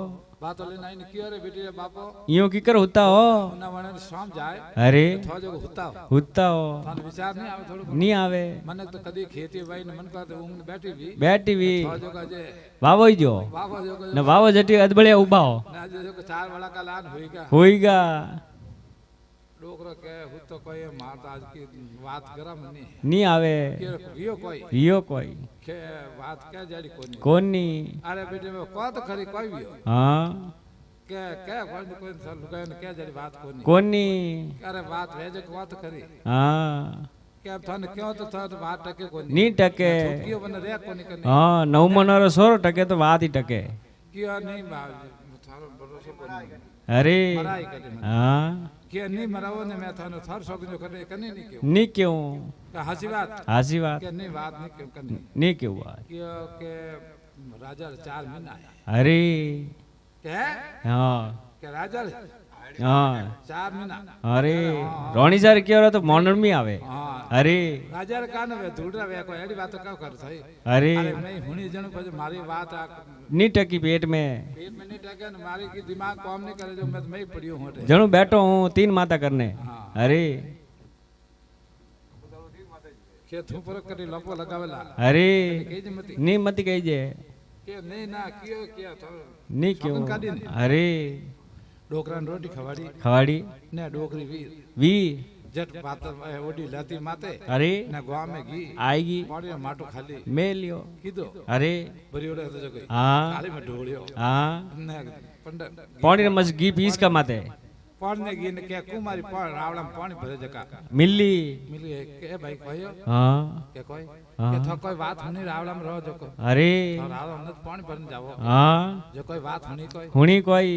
बात लेने आई ने कियो रे बेटी रे बापो यूं कीकर होता हो ना वणे शाम जाए अरे थो जो हुता होता हो थाने विचार नहीं आवे थोड़ो नहीं आवे મને તો કદી ખેતી ભાઈ ને મન કા તો ઊંઘ બેઠી વી બેઠી વી થો જો કાજે વાવોઈ જો વાવો જો ને વાવો જટી અદબળે ઉભા હો ના જો કે ચાર વાળા का लान होई गया હોઈગા ડોકરો કે હું તો કોઈ માર તો આજ की વાત गरम नहीं नहीं आवे કે વિયો કોઈ વિયો કોઈ કે વાત કે જાડી કોની કોની અરે બેटे में को तो खरी कोई वियो हाँ કે કોઈ સર લુગાય ને કે જાડી વાત કોની કોની અરે વાત વેજે को तो खरी हाँ કે થાને क्यों तो था बात टके कोनी नहीं टके कियो बने रे कोनी करनी हाँ 9 મનોરો 100 ટકે તો વાત ही ટકે कियो नहीं थारो भरोसा कोनी अरे मराई करे हाँ કે નહીં મરાવો ને મેં થાનો થર સોગનો કરે કને નહીં કેવું नहीं क्यों કે હાચી વાત हासी बात કે નહીં વાત નહીં કેવું કને नहीं क्यों बात કે રાજા 4 મહિના આયા अरे કે हाँ કે રાજા हाँ 4 મહિના अरे रोणी सर क्यों रहा तो मोनर में आवे હા अरे રાજા કાને વે ધૂળરા વે કોઈ એડી વાતો કાવ કર થઈ अरे અરે મેં હુણી જણું પછી મારી વાત આ नहीं टकी पेट में પેટ में नहीं टके ने मारी की दिमाग काम नहीं करे जो मैं ही पड़ियो होटे जणू बैठो हूँ 3 माता करने हाँ। अरे કે થું પર કરી લપો લગાવેલા अरे કે જ મતી नहीं मत कहीजे કે નહીં ના કિયો કે તો नहीं क्यों साबुन काढ़ी ने। अरे ડોકરાને રોટી ખવાડી खवाड़ी ને ડોકરી વીર वी જટ પાત ઓડી લાતી માતે अरे ને ગામે ઘી आएगी પાણી માટો ખાલી मैं लियो કીધો अरे બરીઓડે હતો જો કઈ हाँ ખાલી માં ઢોળ્યો हाँ ને પંડ पौनी मस घी पीस का माते પાણી ઘી ને કે કુમારી પાણ રાવડા પાણી ભરે જકા मिली મિલી કે ભાઈ કયો हाँ કે કોઈ हाँ। કે થો કોઈ વાત હની રાવડા માં રહો જો કો अरे રાવડા ને પાણી ભરીને જાવો हाँ જો કોઈ વાત હની કોઈ हुणी कोई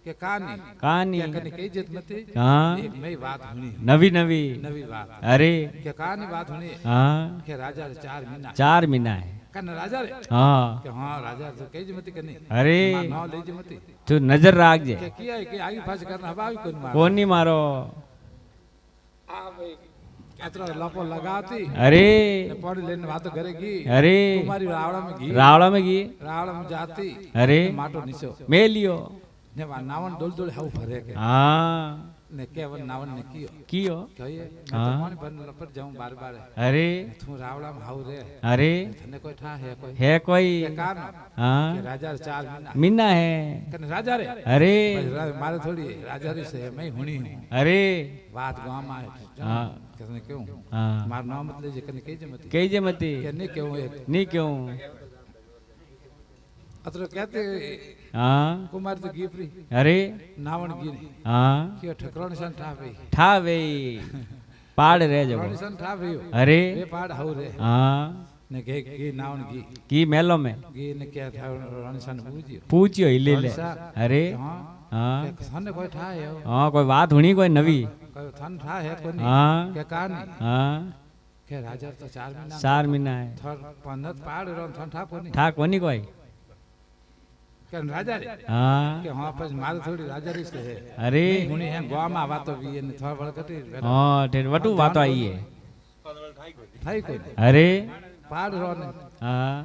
કે કાની कहानी કે કની કઈ જત નથી हाँ એક નઈ વાત હની नवी नवी નવી વાત अरे કે કાની વાત હની हाँ કે રાજા 4 મહિના 4 महीना है કને રાજા રે हाँ કે હા રાજા તો કઈ જ મતી કની अरे માર નામ લઈ જ મતી तू नजर राख जे કે કિયા કે આगी પાસ કરना હબાવી કોણ માર कौन नहीं मारो આ ભાઈ અતરા લપો લગાવતી अरे ને પાણી લઈને વાતો ઘરે ગઈ अरे કુમારી રાવડા માં ઘી रावड़ा में घी રાવડા માં જાતી अरे માટો નીચો मैं लियो ને વા નાવન ડોલ ડોલ હાવ ભરે કે हाँ ને કેવન નાવન ને કિયો कियो કહીએ હા. પાણી ભરીને લપટ જાઉં બાર બાર अरे તું રાવડા માં હાવ રે अरे તને કોઈ ઠા હે કોઈ है कोई કે કામ કે हाँ રાજા 4 મહિના मीना है કને રાજા રે अरे મારે થોડી રાજા રી છે મેં હુણી હું अरे વાત ગામ માં हाँ કે તને કેવું हाँ માર નામ મત લેજે કને કઈ જ મતી कही जे मती કે નહીં કેવું એક नहीं क्यों અતરો કહેતે हाँ કુમાર તો ગીપરી अरे નાવણ ગી हाँ કે ઠકરાણ સન ઠા ભાઈ ठावे पाड़ रह जाओ ઠકરાણ સન ઠા ભાઈ अरे બે પાડ હાવ રે हाँ ને ઘે ઘી નાવણ ઘી की मेलो में ઘી ને કે ઠકરાણ સન પૂજ્યો पूछियो हिले ले अरे હા हाँ કે થને કોઈ ઠા હે हाँ कोई बात हुई कोई नवी કોઈ થન ઠા હે કોઈ हाँ કે કાની हाँ કે રાજા તો 4 મહિના 4 महीना है થર પનત પાડ રો થન ઠા કોની ठा कोनी कोई કે રાજા રે हाँ કે હા પછી મારે થોડી રાજા રી છે હે अरे હુણી હે ગામમાં વાતો વી ને થોર વળ કટી हाँ ठेर वटू बात आई है થઈ કોઈ अरे પાડ રો ને हाँ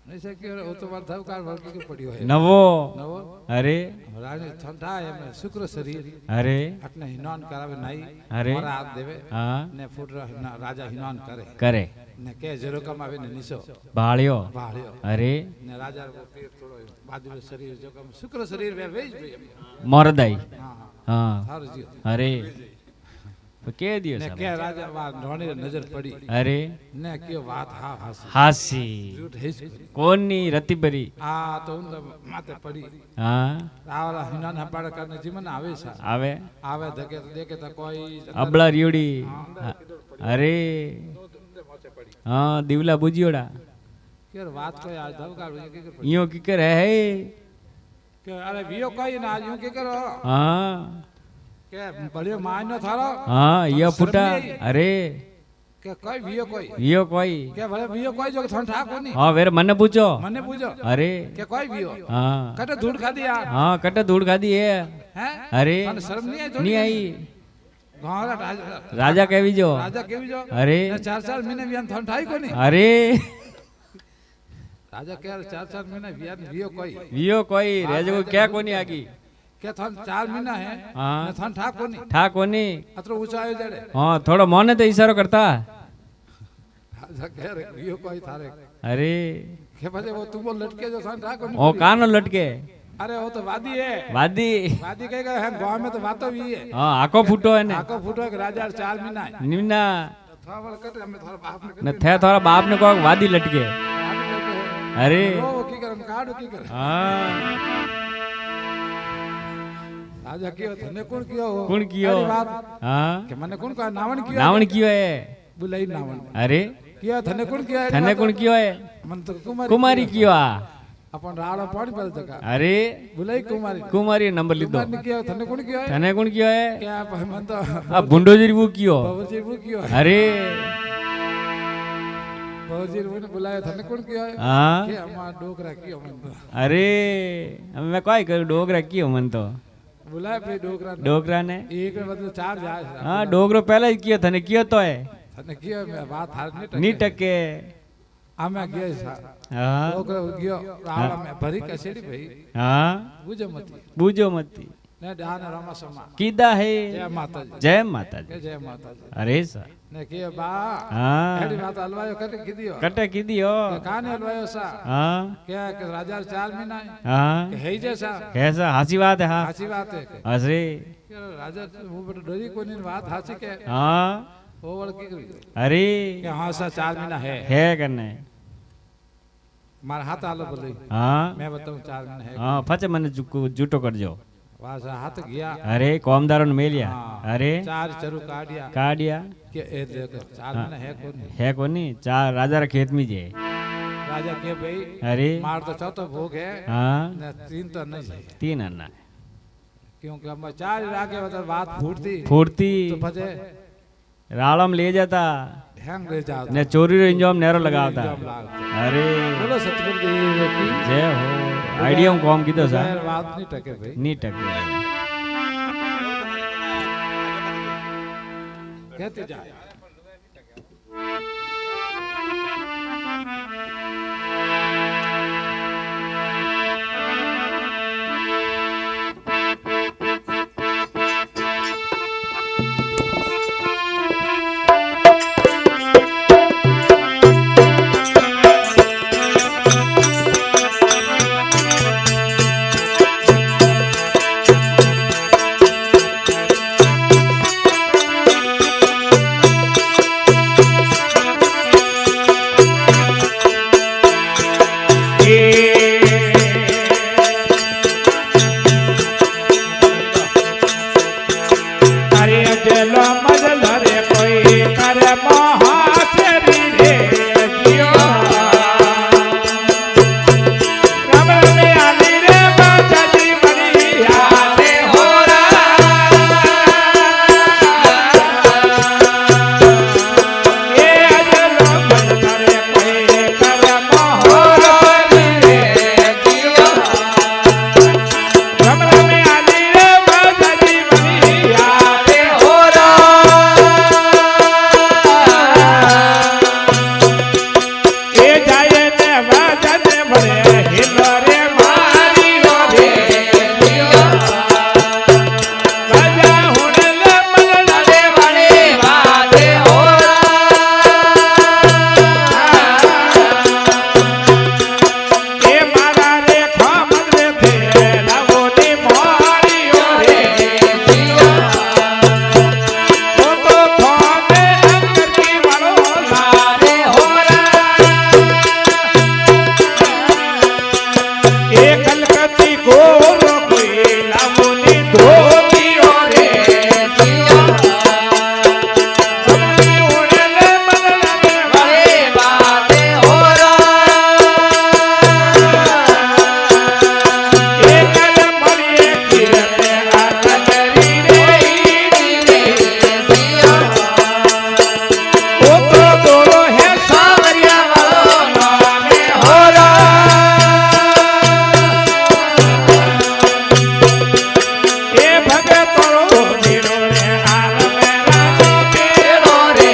ऐसे क्यों वो तो बात था कार वर्ग के पड़ी है नवो नवो अरे रानी ठंडा है में शुक्र शरीर अरे अटने हिनान करावे नाई अरे मारा हाथ देवे हाँ ने फुट राजा हिनान करे करे ने के जरो कमावे ने निसो भाड़ियो भाड़ियो अरे ने राजा को पेट थोड़ो बाजू में शरीर जो कम शुक्र शरीर वे वेज भाई मोरदाई हां हाँ थारो जी अरे तो के दियो ने सब के राजा वा ढोणी नजर पड़ी अरे ने के बात हा हासी हासी झूठ है कोनी रतिबरी आ तो उन माते पड़ी हाँ आवला हिनान हपाड़ करने जीवन आवे सा आवे आवे धके देखे तो कोई अबला रियोड़ी अरे हाँ दिवला बुझियोड़ा के बात कोई आज दव का के यो की कर है के अरे वियो कोई ना यूं के करो हाँ के बड़े मान न थारो हाँ ये फुटा अरे के कोई वियो कोई यो कोई के भले वियो कोई जो थन ठा कोनी हाँ वेर मने पूछो मने पूछो अरे के कोई वियो हाँ कटे धूड़ खा दिया हाँ कटे धूड़ खा दी है हैं अरे तने शर्म नहीं आई नहीं आई गांव राजा कहवी जो राजा केवी जो अरे 4 महीने बियान थन ठाई कोनी अरे राजा के 4 महीने बियान वियो कोई वियो कोई रेजो को क्या कोनी आगी के थन 4 महीना है हाँ ने थन ठा कोनी ठा कोनी अतरो ऊंचा आयो जड़े हाँ थोड़ा मोने तो इशारो करता राजा कह रे वियो कोई थारे अरे के बजे वो तुम लटके जो थन ठा कोनी ओ कानो लटके अरे वो तो वादी है वादी वादी कहेगा है गांव में तो बातो भी है हाँ आको फूटो है ने आको फूटो के राजा 4 महीना है निम्ना थावल कटे हमें थारा बाप ने न थे थोड़ा बाप ने को वादी लटके अरे वो की करम काडू की कर हाँ राजा कियो थने कौन कियो हो कौन कियो अरे बात हाँ के मने कौन का नावण कियो नावण कियो है बुलाई नावण अरे कियो थने कौन कियो थने कौन कियो है मन तो कुमारी कुमारी कियो आ अपन राड़ा पानी पर जगह अरे बुलाई कुमारी कुमारी नंबर लीधो कुमारी कियो थने कौन कियो है थने कौन कियो है क्या मन तो आ बुंडोजरी वो कियो बाबूजी वो कियो है अरे बाबूजी वो ने बुलाया थने कौन कियो है हाँ के अम्मा डोकरा कियो मन तो अरे अब मैं कोई करूँ डोगरा कियो मन तो बुलाया पे डोकरा डोगरा ने एक में मतलब 4 जाए हाँ डोगरो पहले ही कियो थने कियो तो है थने कियो मैं बात हार नी टके आमे गयो सा हाँ डोकरा गयो राड़ा में भरी कसेड़ी भाई हाँ बुझो मती बूझो मती ने ध्यान रामा समा कीदा है जय माता जी जय माता के जी जय माता जी अरे सर ने के बा हाँ एडी माता हलवायो कटे कीदियो कटे की दियो के काने हलवायो सा हाँ क्या के राजा 4 महीना है हाँ के हेई जैसा कैसा हंसी बात है हाँ हाची बात है के अरे राजा वो बड़ डरी कोनी बात हाची के हाँ वो बड़ की करी अरे के हां सा 4 महीना है करने मारा हाथ आलो बोले हाँ मैं बताऊं 4 महीना है हाँ फचे मन जूटो कर जो वहां से हाथ गया अरे कौमदारों ने मेलिया हाँ। अरे 4 चरु काटिया काटिया के ए देखो 4 महीना है कोनी है कोनी चार राजा रा खेत में जे राजा के भाई अरे मार तो चौथा भोग है हाँ ने 3 तो नहीं है 3 अन्ना क्योंकि हम 4 रागे मतलब बात फूटती फूटती तो फजे रालम ले जाता हैंग ले जाता ने चोरी रो इंजाम नेरो लगावता इंजाम लागता। अरे बोलो सतगुरु देव की जय हो आइडिया में कॉम की तो सा बगैर बात नहीं टके भाई नी टके कहते जा ગોરો કોઈ લાવો ને ધોતીઓ રે સમની ઓળે ને બદલાને અરે બાતે હોરા એ કલ મળીએ કિરણે આ કલરી રે ઓ તો દોરો હે સાવરિયા વાળો નામે હોરા એ ભગતો મેરો રે હાલ મેરા તેરો રે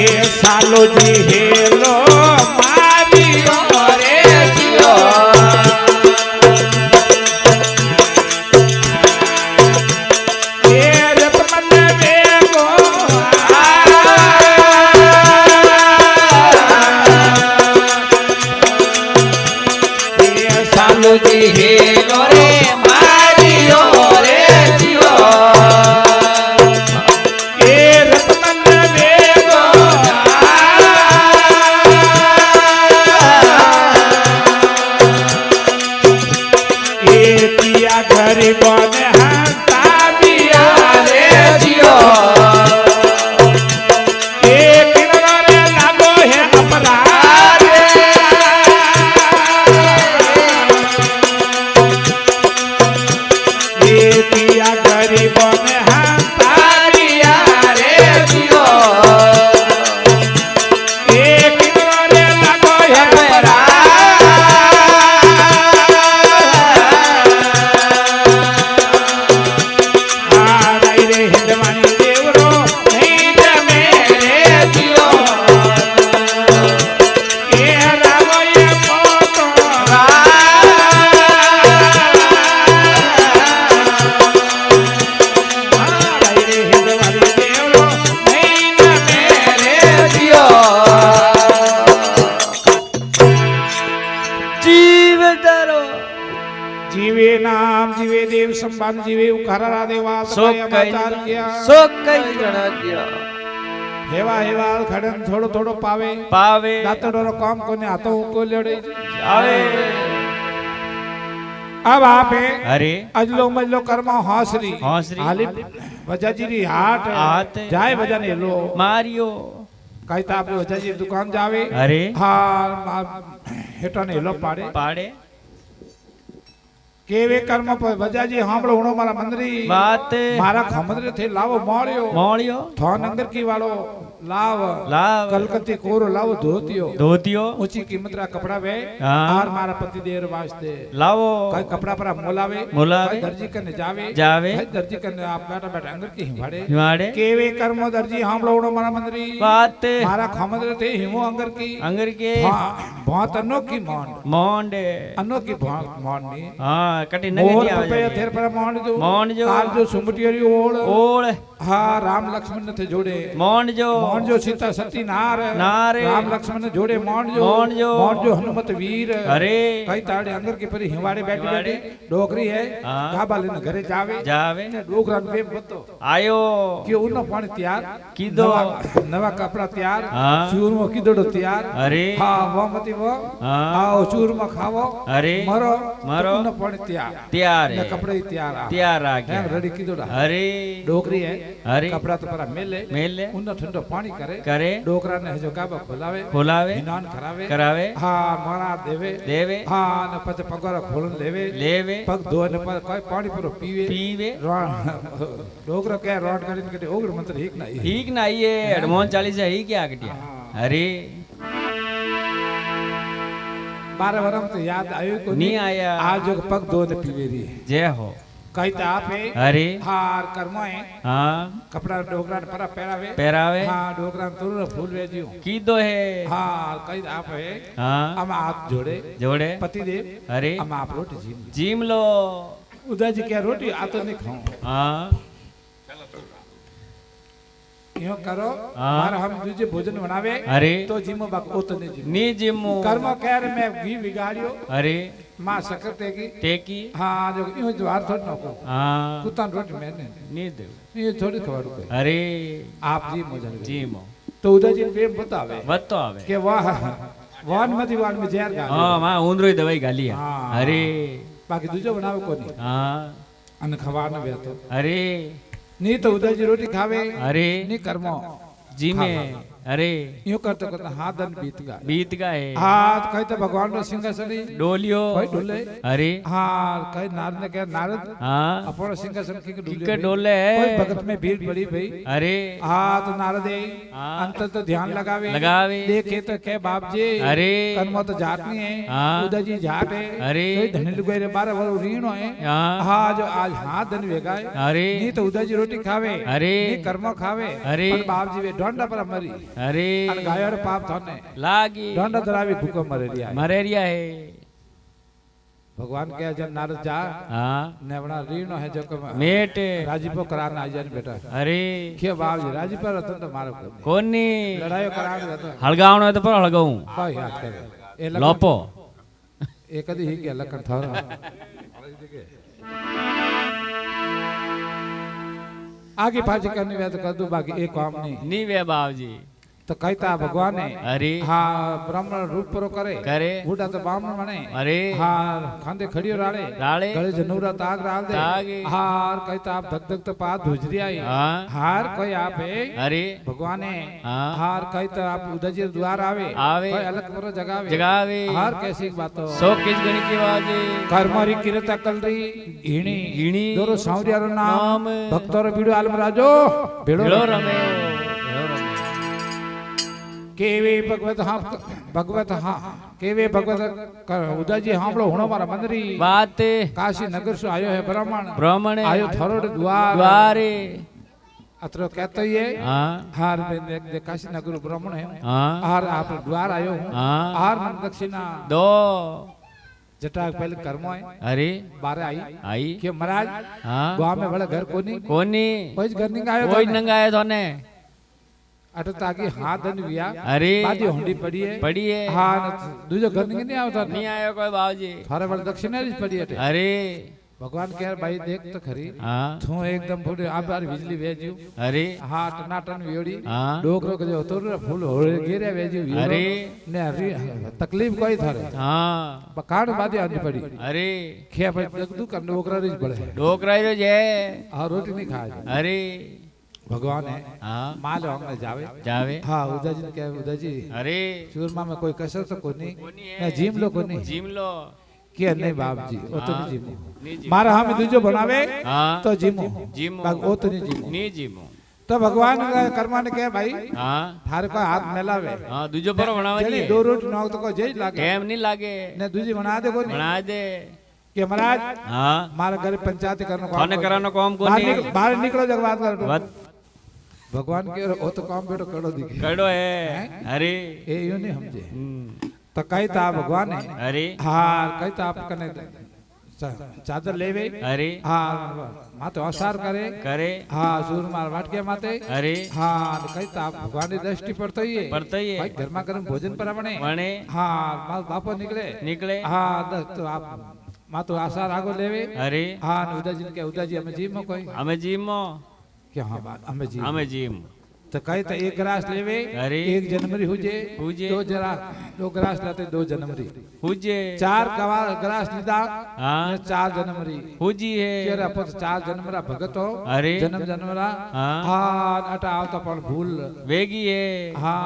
એ સાલો જી હેલો મારી રે જીઓ એ રતમન વેગો એ સાલો જી હેલો રે મારીઓ રે જીઓ એ રતમન વેગો એ પિયા ગરીબોને હંતા બિયા રે જીઓ એ કિરણો રે લાગો હે અપરાધ એ પિયા ગરીબોને હંતા બિયા રે જીઓ એ કિરણો રે લાગો હે અપરાધ આ રાઈ રે હિંદવાણી દેવરો નહીં જમે રે જીઓ એ રાવો એ પોતો રાઈ રે હિંદવાણી દેવરો નહીં જમે રે જીઓ જીવ તારો જીવે નામ જીવે દેવ સંબાન જીવે ઉકારા દેવા સો સમાચાર કઈ કિયા સો કઈ ગણ્યા હેવા હેવાલ ખડન થોડો થોડો પાવે પાવે દાતડોનો કામ કોને હાથો ઉકો લડે આવે अब आपे અરે अजलो मजलो कर्म हौसरी હોંસરી हाली वजाजीरी हाट हाट जाए वजाने लो માર્યો कई ता आपने वजाजी दुकान जावे અરે हाँ हेठा ने लो पाड़े પાડે केवे कर्म पर वजाजी हांबळो हुणो मारा मंदरी વાત मारा खमदरे थे लावो मोळ्यो મોળ્યો थोन अंदर की वालो लाव લાવ कलकत्ती कोरो लावो धोतियो ધોતિયો ऊंची कीमत रा कपड़ा वे हाँ। और मारा पति देर वास्ते લાવો कई कपड़ा पर मोलावे मोलावे। कई दर्जी कने जावे જાવે कई दर्जी कने आप बैठा बैठा अंदर की हिवाड़े હિવાડે केवे कर्म दर्जी हांबळो हुणो मारा मंदरी વાત मारा खमदरे थे हिमो अंगर की અંગર કે बहुत अनोखी मान મોંડે अनोखी मान नी હા કટી मोर નગરી पपे આવે थेर पर मान जो मान जो। काल जो सुमटियरी ओळ ઓળ हाँ राम लक्ष्मण ने थे जोड़े મોંડજો मोहन जो सीता सती नार नार। राम लक्ष्मण ने जोड़े मोहन मोहन जो। हनुमत वीर અરે कई ताड़े अंगर के परी हिवाड़े बैठी हिवाड़े। बैठी डोकरी है हाँ। गाबा लेने घरे जावे જાવે डोकरा ने बतो આયો कि उन्नो पानी तैयार कीधो। नवा कपड़ा तैयार हाँ। चूरमा कीधोड़ो तैयार अरे हाँ वो मती वो हाँ। आओ चूरमा खावो अरे मरो मरो। उन्नो पानी तैयार ત્યારે ने कपड़े ही तैयार आ તૈયાર हैं રાખ્યા रेडी कीधोड़ा અરે डोकरी है अरे कपड़ा तो परा मेले મેલે उन्नो ठंडो पानी करे કરે डोकरा ने जो गाबा खोलावे ખોલાવે स्नान करावे કરાવે हाँ मारा देवे દેવે हाँ ने पछे पगोरा खोलन लेवे લેવે पग धोए ने पर कोई पानी पूरो पीवे પીવે डोकरो के रोड કરીને કે ઓગર મંત્ર હીક ના ઈ ઠીક ના આઈએ અડમોન 40 હી કે આગટિયા અરે बारह वरम तो याद आयो को नहीं आया। आज जो पग धोने पीवे री જય હો कहता आपे અરે हार कर्मोए હા कपड़ा डोकरा ने परा पहरावे પહેરાવે हाँ डोकरा ने तुरंत फूल वेजियो કીધો હે हाँ कही आपे હા हम हाथ जोड़े જોડે पति देव અરે हम आप रोटी जीम જીમ લો उदा जी क्या रोटी आ तो नहीं खाऊं હા यो करो हाँ। मारा हम दूजे भोजन बनावे अरे तो जीमो बाक ओ तो नहीं जीमो ની જીમું कर्म कह रे मैं घी बिगाड़ियो અરે मां शक्कर टेकी टेकी हाँ जो यूं द्वार थोड़ी नको हाँ कुत्ता रोटी मैंने नहीं दे ये थोड़ी खबर कोई अरे आप जी मोजन जी मो तो उदयजी प्रेम बतावे वत्तो आवे કે વાહ વાન માંથી વાન में ઝેર ગાલે हाँ मां ऊंदरोई दवाई गाली हाँ। अरे બાકી દૂજો બનાવે કોની हाँ અને ખવાર ન બેતો अरे ની તો ઉદયજી રોટી ખાવે अरे ની કર્મો जी में अरे यूं करते करते हाथ दन बीत गया बीत गए हाथ कहीं तो भगवान नो सिंहासन डोलियो कोई डोले अरे हाँ कहीं नारद ने कहा नारद हाँ अपनो सिंहासन की के डोले कोई भगत में भीड़ पड़ी भाई अरे हाँ तो नारद हाँ। अंतर तो ध्यान लगावे लगावे देखे तो कह बाप जी अरे कर्म तो जाट नहीं है हाँ। उदय जी जाट है अरे कोई धनी लुगाई रे 12 वर्ष रीणो है हाँ हाँ जो आज हाथ धन वेगा है अरे नहीं तो उदय जी रोटी खावे अरे नहीं कर्म खावे अरे पर बाप जी वे ढोंडा पर मरी अरे અને ગાયો રે પાપ થાને लागी ढोंडा धरावी भूको मरे रिया मलेरिया है भगवान कहे जब नारद जा हाँ नेवड़ा रीणो है जो के मेट राजीपो कराने आ जाने बेटा अरे के बाप जी राजीपो रतन तो मारो कोनी लड़ाई कराने रहता हलगावनो है तो पर हलगाऊं कोई याद करे ए लोपो ए कदी ही के लखन थारा आगे पाछे करने वे तो कर दू बाकी एक काम नहीं नी वे बाप जी तो कहता भगवान है अरे हाँ ब्राह्मण रूप परो करे करे बूढ़ा तो ब्राह्मण बने अरे हाँ खांदे खड़ियो राड़े राड़े गले जनूरा ताग राल दे तागे। हार कहता आप धक धक तो पात भुजरी आई हाँ हार कोई आप है अरे भगवान है हाँ हार कहता आप उदय द्वार आवे आवे। कोई अलग करो जगावे जगावे हार कैसी बात हो सो किस गणी की बाजे कर्मरी किरता कलरी हीणी हीणी दोरो सांवरिया रो नाम नाम भक्तोर बीड़ो आलम राजो भेड़ो भेड़ो रमे भेड़ो रमे केवे भगवत हाँ केवे भगवत उदय जी हामलो होनो मारा मंदरी बात काशी नगर से आयो है ब्राह्मण ब्राह्मण आयो थरोड़ द्वार द्वारे अतरो कहते ही है हाँ हार में देख काशी नगर ब्राह्मण है हाँ हार आप द्वार आयो हूँ हाँ हार मन दक्षिणा दो जटा पहले कर्मो है अरे बारे आई आई कि महाराज हाँ गांव में बड़ा घर कोनी कोनी कोई घर नहीं आयो कोई नंगाए तो ने अट ताकि हाथ धन विया अरे बाजी होंडी पड़ी है पड़ी है हाँ दूजो घर नहीं आवता नहीं आयो कोई बाबूजी थारे बड़ा दक्षिणा री पड़ी है अरे भगवान कह भाई देख तो खरी हाँ थू एकदम फूल आ बार बिजली वेज्यू अरे हाँ टनाटन वियोड़ी हाँ डोकरो के जो तोर फूल होळे गिरे वेज्यू अरे ने तकलीफ कोई थारे हाँ पकाड़ बादी आनी पड़ी अरे खे भाई जगदू कर डोकरा री बड़े डोकरा जो जे हाँ रोटी नहीं खाए अरे भगवान है हाँ माल हमने जावे जावे हाँ उदय जी ने कहे उदय जी अरे चूरमा में कोई कसर तो कोई नहीं जिम लो कोई नहीं जिम लो કે નહીં બાપજી ઓ તો નહીં જીમો नहीं जिम મારા હામે દૂજો બનાવે हाँ તો જીમો जिमो બાકી ઓ તો નહીં જીમો नहीं जिमो તો ભગવાન કર્મા ને કહે ભાઈ हाँ થારે કોઈ હાથ મેલાવે हाँ दूजो पर बनावा જેની दिए દો રોટી નો તો કોઈ જઈ જ લાગે टाइम नहीं लागे ને દૂજી બના દે કોઈ बना दे કે મહારાજ हाँ મારા ઘરે પંચાયત કરનો खाने करानो काम को नहीं બહાર નીકળો જગ વાત કરો वत ભગવાન કે ઓ તો કામ બેટો કડો દીકે कड़ो है अरे એ યો નહીં સમજે તો કઈતા ભગવાન ને अरे હા કઈતા આપ કને ચાદર લેવે अरे હા માથે અસાર કરે करे हाँ सूर मार वाटके माते अरे हाँ कई ताप भगवान की दृष्टि पड़ता ही है पड़ता ही भाई है घर में गर्म भोजन पर बने वणे हाँ बापो निकले निकले हाँ तो आप माँ तो आसार आगो लेवे अरे हाँ उदय जी ने कहा उदय जी हमें जीव में कोई हमें जिमो क्या हाँ बात हमें जीव हमें जिम तो कई तो एक गिलास लेवे अरे 1 जनवरी हुजे हुजे। दो गिलास लाते 2 जनवरी हुजे 4 गिलास लीधा हाँ 4 जनवरी हुजी है केरा पत 4 जनवरा भगत हो अरे जन्म जनवरा हाँ हाँ अटा आवता पण भूल वेगी है हाँ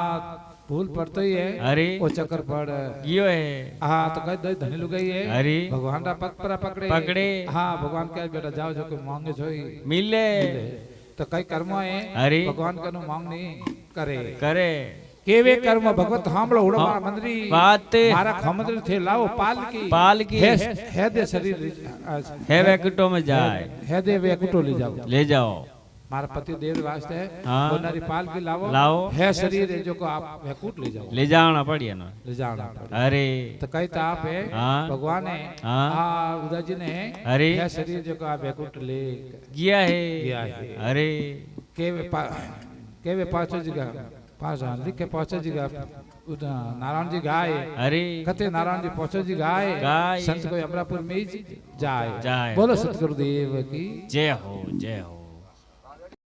भूल पड़ता ही है अरे वो चक्कर पड़ गियो है हाँ तो कहीं दही धनी लुगाई है अरे भगवान का पग पर पकड़े पकड़े। हाँ भगवान कहे बेटा जाओ जो कोई मांगे जो ही मिले तो कई कर्म है अरे भगवान का मांग नहीं करे करे केवे कर्म भगवत हामलो उड़ो मारा मंदरी बात मारा खमंदर थे लाओ पाल की है दे शरीर है वैकुटो में जाए है दे वे कुटो ले जाओ ले जाओ मारा पति देव वास्ते हाँ। बोनारी पाल की लाओ लाओ है शरीर है जो को आप वैकुट ले जाओ ले जाना पड़िए ना ले जाना पड़े अरे तो कई ताप है हाँ भगवान है हाँ हाँ उदय जी ने अरे यह शरीर जो का बैकुंठ ले गया है गया है। अरे केवे पांचों जगह पाजा लिखे पहुंचे जी नारायण जी गाय अरे कथे नारायण जी पहुंचे जी गाय गाय। संत को अमरापुर में ही जाए जाए। बोलो सतगुरुदेव की जय हो जय हो।